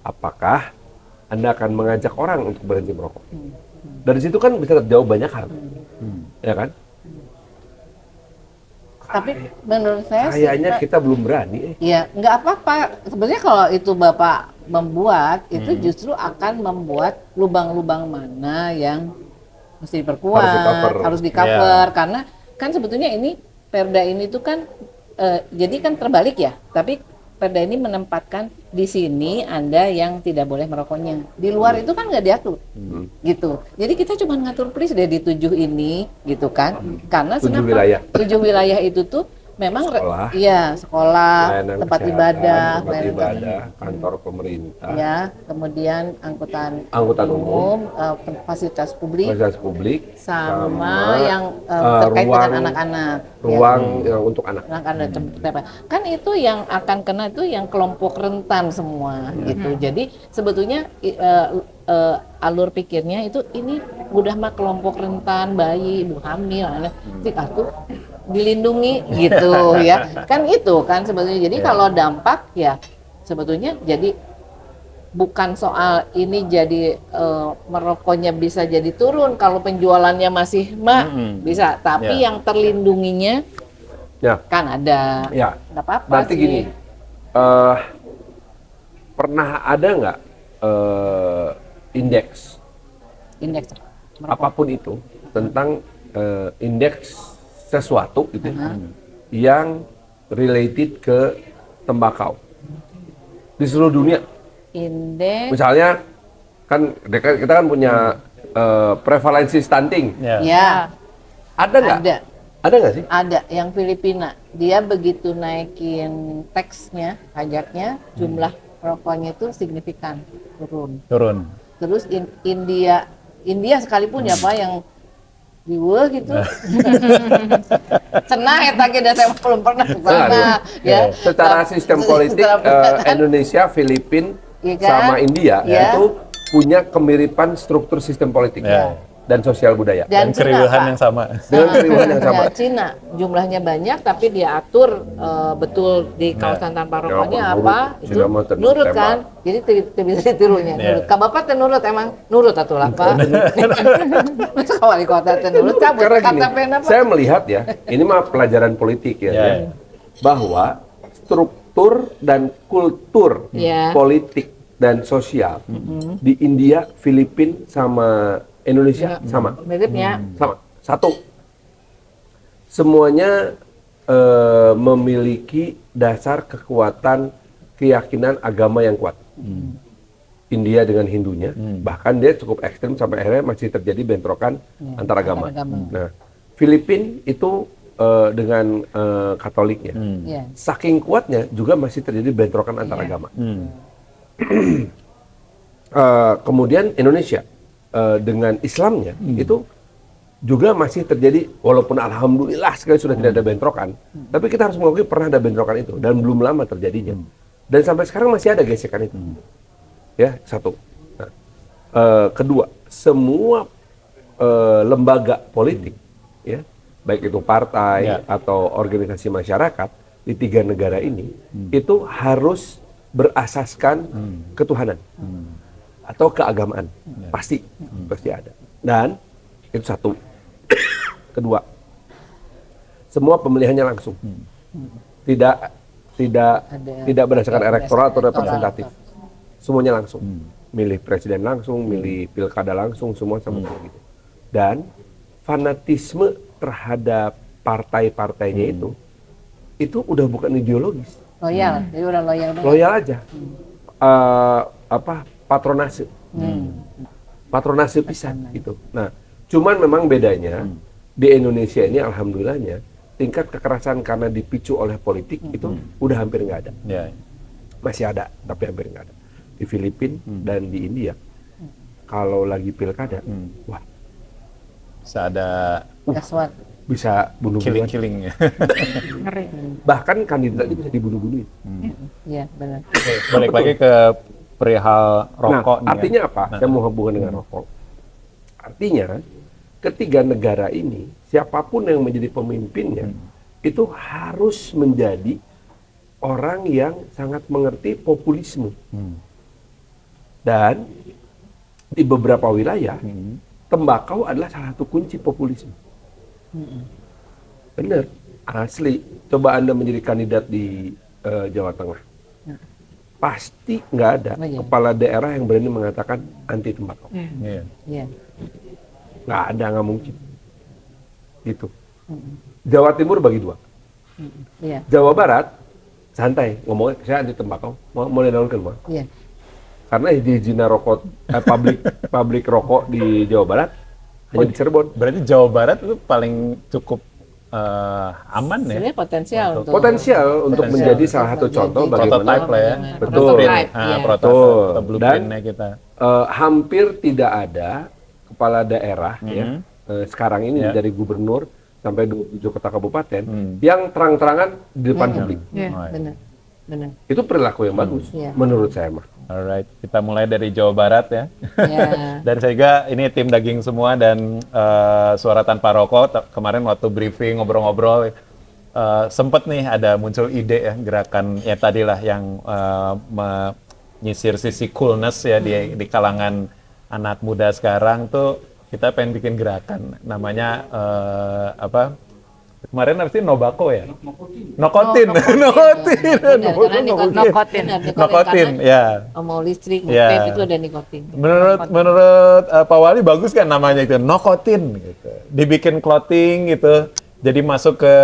Apakah Anda akan mengajak orang untuk berhenti merokok? Dari situ kan bisa terjawab banyak hal. Ya kan? Tapi menurut saya kayaknya kita belum berani. Ya, nggak apa-apa. Sebenarnya kalau itu Bapak membuat, itu justru akan membuat lubang-lubang mana yang mesti diperkuat, harus di-cover. Karena kan sebetulnya ini Perda ini tuh kan, jadi kan terbalik ya. Tapi Perda ini menempatkan di sini Anda yang tidak boleh merokoknya. Di luar itu kan nggak diatur, gitu. Jadi kita cuma ngatur please deh di 7 ini, gitu kan? Karena 7 wilayah. 7 wilayah itu tuh memang sekolah, tempat ibadah, kantor pemerintah, ya, kemudian angkutan umum, fasilitas publik, sama yang terkait ruang, dengan anak-anak, ruang yang untuk anak. Kan itu yang akan kena itu yang kelompok rentan semua, gitu. Jadi sebetulnya alur pikirnya itu ini udah mah kelompok rentan, bayi, ibu hamil, anak, tuh dilindungi gitu ya, kan itu kan sebetulnya. Jadi kalau dampak ya sebetulnya jadi bukan soal ini jadi merokoknya bisa jadi turun kalau penjualannya masih bisa, tapi yang terlindunginya kan ada. Nggak apa-apa. Berarti sih gini, pernah ada nggak indeks apapun itu tentang indeks sesuatu gitu yang related ke tembakau di seluruh dunia? Indeks, misalnya kan kita kan punya prevalensi stunting. Ada nggak? Ada nggak sih? Ada. Yang Filipina, dia begitu naikin taxnya, pajaknya, jumlah rokoknya itu signifikan turun. Terus India sekalipun ya Pak, yang diwe gitu. Cenah eta ge da saya belum pernah ke sana ya. Secara sistem politik Indonesia, Filipina sama India itu punya kemiripan struktur sistem politik dan sosial budaya dan keriuhan yang sama. Dengan keriuhan yang sama. Cina jumlahnya banyak tapi dia atur betul di kawasan tanpa rokoknya apa itu nurut kan. Jadi bisa ditirunya. Nurut. Ka Bapak teh nurut, emang nurut atuh lah Pak. Wali kota teh nurut cabut KTP-na Pak. Saya melihat ya, ini mah pelajaran politik ya. Bahwa struktur dan kultur politik dan sosial di India, Filipina sama Indonesia sama. Miripnya. Sama. Satu. Semuanya memiliki dasar kekuatan keyakinan agama yang kuat. India dengan Hindunya, bahkan dia cukup ekstrem sampai akhirnya masih terjadi bentrokan antar agama. Nah, Filipina itu dengan Katoliknya. Saking kuatnya juga masih terjadi bentrokan antar agama. Kemudian Indonesia dengan Islamnya itu juga masih terjadi, walaupun alhamdulillah sekali sudah tidak ada bentrokan, tapi kita harus mengakui pernah ada bentrokan itu dan belum lama terjadinya. Dan sampai sekarang masih ada gesekan itu. Ya, satu. Nah, kedua, semua lembaga politik, ya, baik itu partai atau organisasi masyarakat di 3 negara ini, itu harus berasaskan ketuhanan atau keagamaan. Pasti ada. Dan itu satu. Kedua, semua pemilihannya langsung. Tidak berdasarkan elektoral atau representatif. Semuanya langsung. Milih presiden langsung, milih pilkada langsung, semua sama gitu. Dan fanatisme terhadap partai-partainya itu udah bukan ideologis. Loyal, jadi udah loyal banget. Loyal aja. Patronase. Patronase pisan gitu. Nah, cuman memang bedanya di Indonesia ini alhamdulillahnya tingkat kekerasan karena dipicu oleh politik itu udah hampir nggak ada. Masih ada, tapi hampir nggak ada. Di Filipina dan di India, kalau lagi pilkada, wah, bisa ada Gaswat. bisa bunuh-bunuhan. killing-killing ya. Ngeri. Bahkan kandidatnya bisa dibunuh-bunuhin. Iya, benar. Balik lagi ke perihal rokok nih. Artinya apa? Saya mau hubungan dengan rokok. Artinya, ketiga negara ini, siapapun yang menjadi pemimpinnya, itu harus menjadi orang yang sangat mengerti populisme. Dan di beberapa wilayah, tembakau adalah salah satu kunci populisme. Bener, asli. Coba Anda menjadi kandidat di Jawa Tengah. Pasti nggak ada kepala daerah yang berani mengatakan anti tembakau. Iya. Nggak ada, nggak mungkin. Gitu. Jawa Timur bagi dua. Iya. Jawa Barat, santai. Ngomongnya, saya anti tembakau. Mau dilakukan, Bang. Iya. Karena izin rokok, pabrik rokok di Jawa Barat, hanya di Cirebon. Berarti Jawa Barat itu paling cukup aman ya? Sebenarnya Potensial untuk menjadi salah satu contoh bagaimana. Prototype lah ya. Betul. Prototype, iya. Prototype atau blueprint-nya kita. Hampir tidak ada kepala daerah ya sekarang ini dari gubernur sampai 27 kota kabupaten yang terang-terangan di depan publik. Iya, benar. Itu perilaku yang bagus menurut saya mah. Alright, kita mulai dari Jawa Barat ya. Iya. Dan saya juga ini tim daging semua dan Suara Tanpa Rokok kemarin waktu briefing ngobrol-ngobrol sempet nih ada muncul ide ya gerakan ya tadilah yang menyisir sisi coolness ya di kalangan anak muda sekarang tuh kita pengen bikin gerakan namanya apa? Kemarin apa sih Nobako ya? Nokotin. Nokotin, ya. Mau listrik, mau Ya. vape itu ada nikotin. Menurut Pak Wali bagus kan namanya itu Nokotin gitu. Dibikin clothing gitu. Jadi masuk ke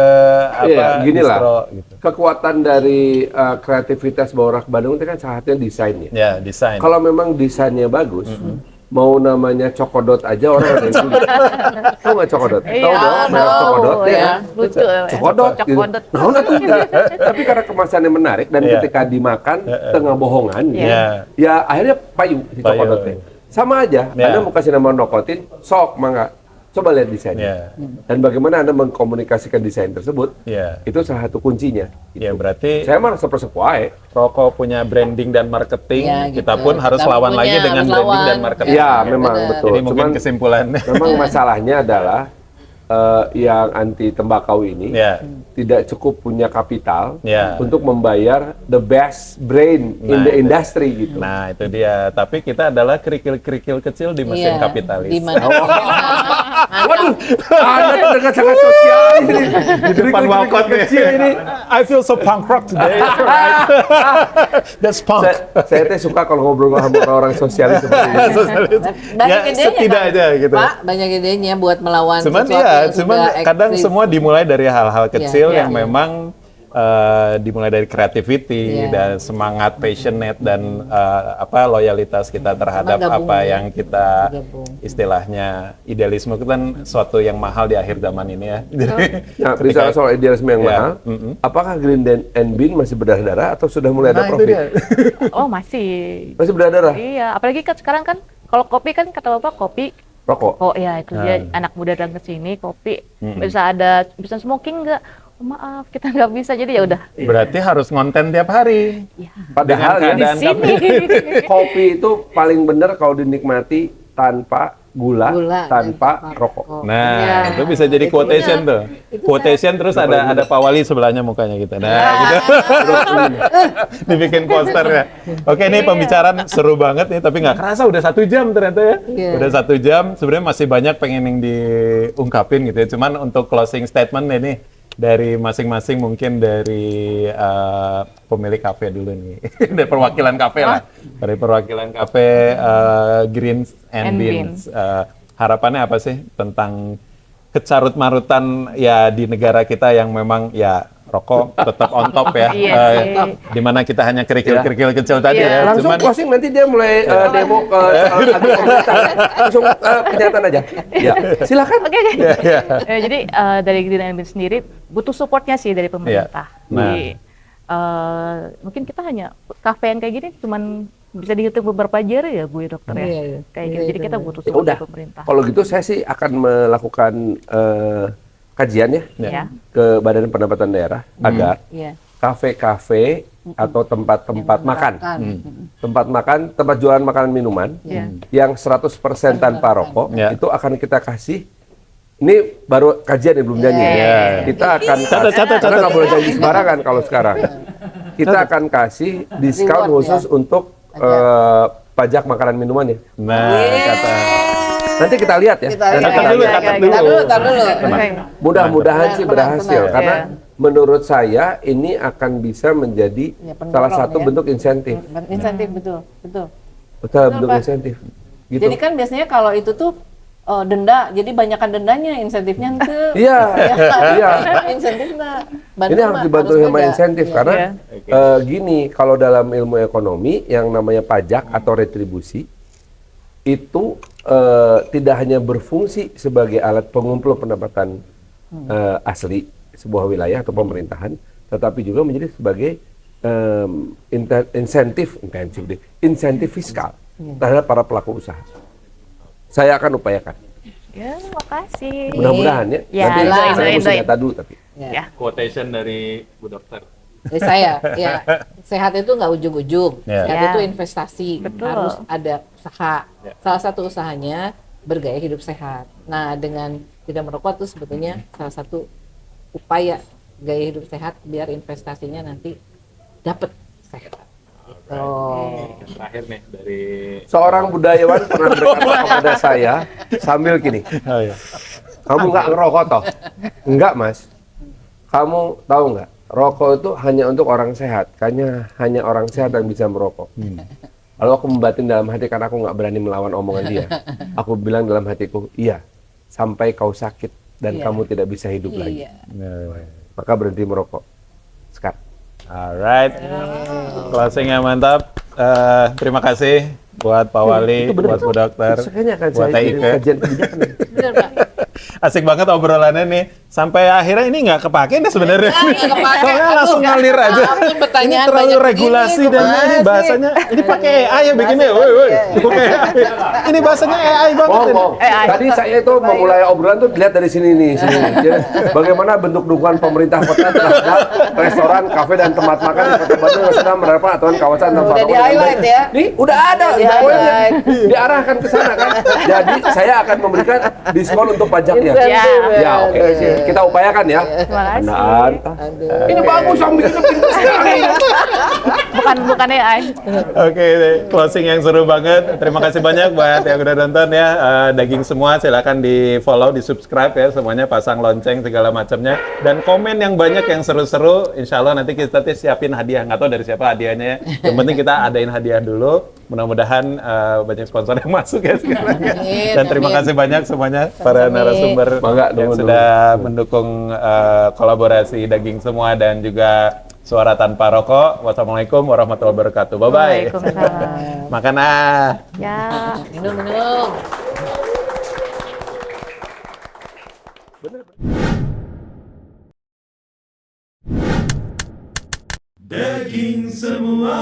apa? Gini lah. distro, gitu. Kekuatan dari kreativitas Baurak Bandung itu kan salah satunya desainnya. Ya, desain. Kalau memang desainnya bagus, mau namanya Cokodot aja orang ada yang punya. Tahu nggak Cokodot? Tahu dong, merek Cokodot ya. Lucu. Cokodot. Gitu. Cokodot. Nah, tuh enggak. Tapi karena kemasannya menarik dan ketika dimakan tengah bohongan, ya akhirnya payu si Payu. Cokodotnya. Sama aja, Anda mau kasih nama Nokotin, sok mangga. Coba lihat desainnya. Dan bagaimana Anda mengkomunikasikan desain tersebut, itu salah satu kuncinya. Ya, berarti Saya mah sepersepu aja. rokok punya branding dan marketing, Ya, kita gitu. pun harus Kita lawan punya, lagi dengan harus branding lawan. dan marketing. Ya, Ya, memang benar. betul. Jadi mungkin kesimpulannya. Memang masalahnya adalah yang anti tembakau ini tidak cukup punya kapital untuk membayar the best brain in the industry gitu. Nah, itu dia. Tapi kita adalah kerikil-kerikil kecil di mesin kapitalis. Di mana? Waduh, Anda terdengar sangat sosial ini. Di depan walkot kecil ini. I feel so punk rock today. That's punk. Saya teh suka kalau ngobrol sama orang-orang sosialis seperti ini. Banyak Ya, idenya setidaknya kan? gitu. Pak, banyak idenya buat melawan Cuman sesuatu ya, yang cuman sudah kadang eksis. semua dimulai dari hal-hal kecil yang iya. memang dimulai dari creativity Iya. dan semangat passionate dan apa loyalitas kita terhadap gabung, apa ya. yang kita Gabung. istilahnya idealisme itu kan suatu yang mahal di akhir zaman ini ya. Nah, bicara soal idealisme yang mahal, apakah Green and Bean masih berdarah-darah atau sudah mulai ada Nah, itu profit? dia. Oh, masih. Masih berdarah-darah? Iya, apalagi kan sekarang kan kalau kopi kan kata Bapak kopi. Rokok? Oh ya itu dia anak muda datang ke sini kopi bisa smoking nggak? Oh, maaf kita nggak bisa jadi ya udah. Berarti harus ngonten tiap hari. Padahal Dengan ya, Di keadaan sini. kopi itu paling benar kalau dinikmati tanpa gula, Gula tanpa dan tanpa rokok. rokok. Nah, Ya. itu bisa jadi Itu quotation benar. tuh. Itu Quotation terus ada Pak Wali sebelahnya mukanya gitu. Nah, gitu. Dibikin poster ya. Oke, ini pembicaraan seru banget nih, tapi nggak kerasa udah 1 jam ternyata ya. Iya. Udah 1 jam. Sebenarnya masih banyak pengen yang diungkapin gitu ya. Cuman untuk closing statement ini dari masing-masing, mungkin dari pemilik kafe dulu nih. Dari perwakilan kafe lah. Dari perwakilan kafe Greens and And Beans. Harapannya apa sih tentang kecarut-marutan ya di negara kita yang memang ya rokok tetap on top ya. Iya sih. Di mana kita hanya kerikil-kerikil kecil tadi Iya. ya. Langsung Cuman closing, nanti dia mulai demo ke pemerintah. Langsung pernyataan aja. Ya, silakan. Oke, oke. Iya. Jadi dari Green and Beans sendiri butuh supportnya sih dari pemerintah. Iya. Nah. Jadi mungkin kita hanya kafe yang kayak gini cuman bisa dihitung beberapa jari ya Bu Dokter ya. Iya, iya. Kayak Iya, gitu. Jadi iya, kita benar. butuh Ya support udah. dari pemerintah. Kalau gitu saya sih akan melakukan kajian ya Ya. ke Badan Pendapatan Daerah agar Iya. kafe-kafe atau tempat-tempat makan, tempat makan, tempat jualan makanan minuman Iya. yang 100% tanpa rokok Ya. itu akan kita kasih. Ini baru kajian ya, belum janji. Iya. Kita akan Catat. karena nggak boleh janji sembarangan kalau sekarang. Kita akan kasih diskon Reward, khusus untuk pajak makanan minuman ya. Nah, kata Nanti kita lihat ya. Kita Nanti lihat. kita dulu, lihat. catat Oke, dulu. Tar dulu. Oke. Mudah-mudahan sih Tenang, berhasil tenang. karena Ya. menurut saya ini akan bisa menjadi Ya, pendorong salah satu ya. bentuk insentif. Insentif betul, betul. Betul, bentuk Pak. insentif. Gitu. Jadi kan biasanya kalau itu tuh denda, jadi banyakan dendanya, insentifnya itu. Iya, iya. Insentifnya. Ini harus dibantu sama insentif Iya. karena gini, kalau dalam ilmu ekonomi yang namanya pajak atau retribusi itu tidak hanya berfungsi sebagai alat pengumpul pendapatan asli sebuah wilayah atau pemerintahan, tetapi juga menjadi sebagai insentif fiskal terhadap para pelaku usaha. Saya akan upayakan. Ya, makasih. Mudah-mudahan ya. Ya, Nanti doain, saya doain, mesti doain. data dulu tapi. Ya. quotation dari Bu Dokter. Saya, ya sehat itu nggak ujung-ujung. Ya. Sehat Ya. itu investasi, Betul. harus ada usaha. Ya. Salah satu usahanya bergaya hidup sehat. Nah, dengan tidak merokok itu sebetulnya salah satu upaya gaya hidup sehat biar investasinya nanti dapat sehat. Gitu. Terakhir nih dari Seorang budayawan pernah berkata kepada saya sambil gini, oh ya. kamu nggak ngerokok toh? Enggak mas. Kamu tahu nggak? Rokok itu hanya untuk orang sehat. Hanya orang sehat yang bisa merokok. Lalu aku membatin dalam hati karena aku nggak berani melawan omongan dia. Aku bilang dalam hatiku, iya. Sampai kau sakit dan Iya. kamu tidak bisa hidup lagi. Iya. Maka berhenti merokok. Sekarang. Alright, closingnya mantap. Terima kasih buat Pak Wali, Itu bener buat Bu Dokter, Itu kayaknya akan buat saya kirim Taike. kajian kebijakan. Benar, Pak. Asik banget obrolannya nih. Sampai akhirnya ini nggak kepake nih sebenarnya. Nggak kepake. Soalnya Aduh, langsung ngalir aja. ampun, Ini pertanyaan terlalu banyak regulasi begini, dan kemana ini sih? bahasanya ini pakai AI ya bikinnya. Woi, woi. Pakai AI. Ini bahasanya AI banget ini. Bohong. Tadi saya itu memulai obrolan tuh dilihat dari sini nih, sini. Jadi, bagaimana bentuk dukungan pemerintah kota terhadap restoran, kafe dan tempat makan di Kota Bandung yang sedang menerapkan aturan kawasan tanpa Udah rokok di dengan highlight baik. ya. Nih, udah ada Udah di poinnya. highlight. Diarahkan ke sana kan. Jadi saya akan memberikan diskon untuk pajaknya. Insentif, Ya, oke. Kita upayakan ya. Terima kasih. Andaan. Aduh. Ini bagus, yang bikin pintar sekali. Bukan AI. Oke, closing yang seru banget. Terima kasih banyak buat yang udah nonton ya. Daging semua silakan di follow, di subscribe ya. Semuanya pasang lonceng segala macamnya. Dan komen yang banyak yang seru-seru. Insya Allah nanti kita siapin hadiah. Nggak tahu dari siapa hadiahnya ya. Yang penting kita adain hadiah dulu. Mudah-mudahan banyak sponsor yang masuk ya sekarang ya. Amin, Dan terima amin. kasih banyak semuanya para Amin. narasumber Bangga, yang dulu. sudah mendukung kolaborasi daging semua dan juga Suara Tanpa Rokok. Wassalamualaikum warahmatullahi wabarakatuh. Bye-bye. Waalaikumsalam. Makan ah. Ya. Minum. Daging semua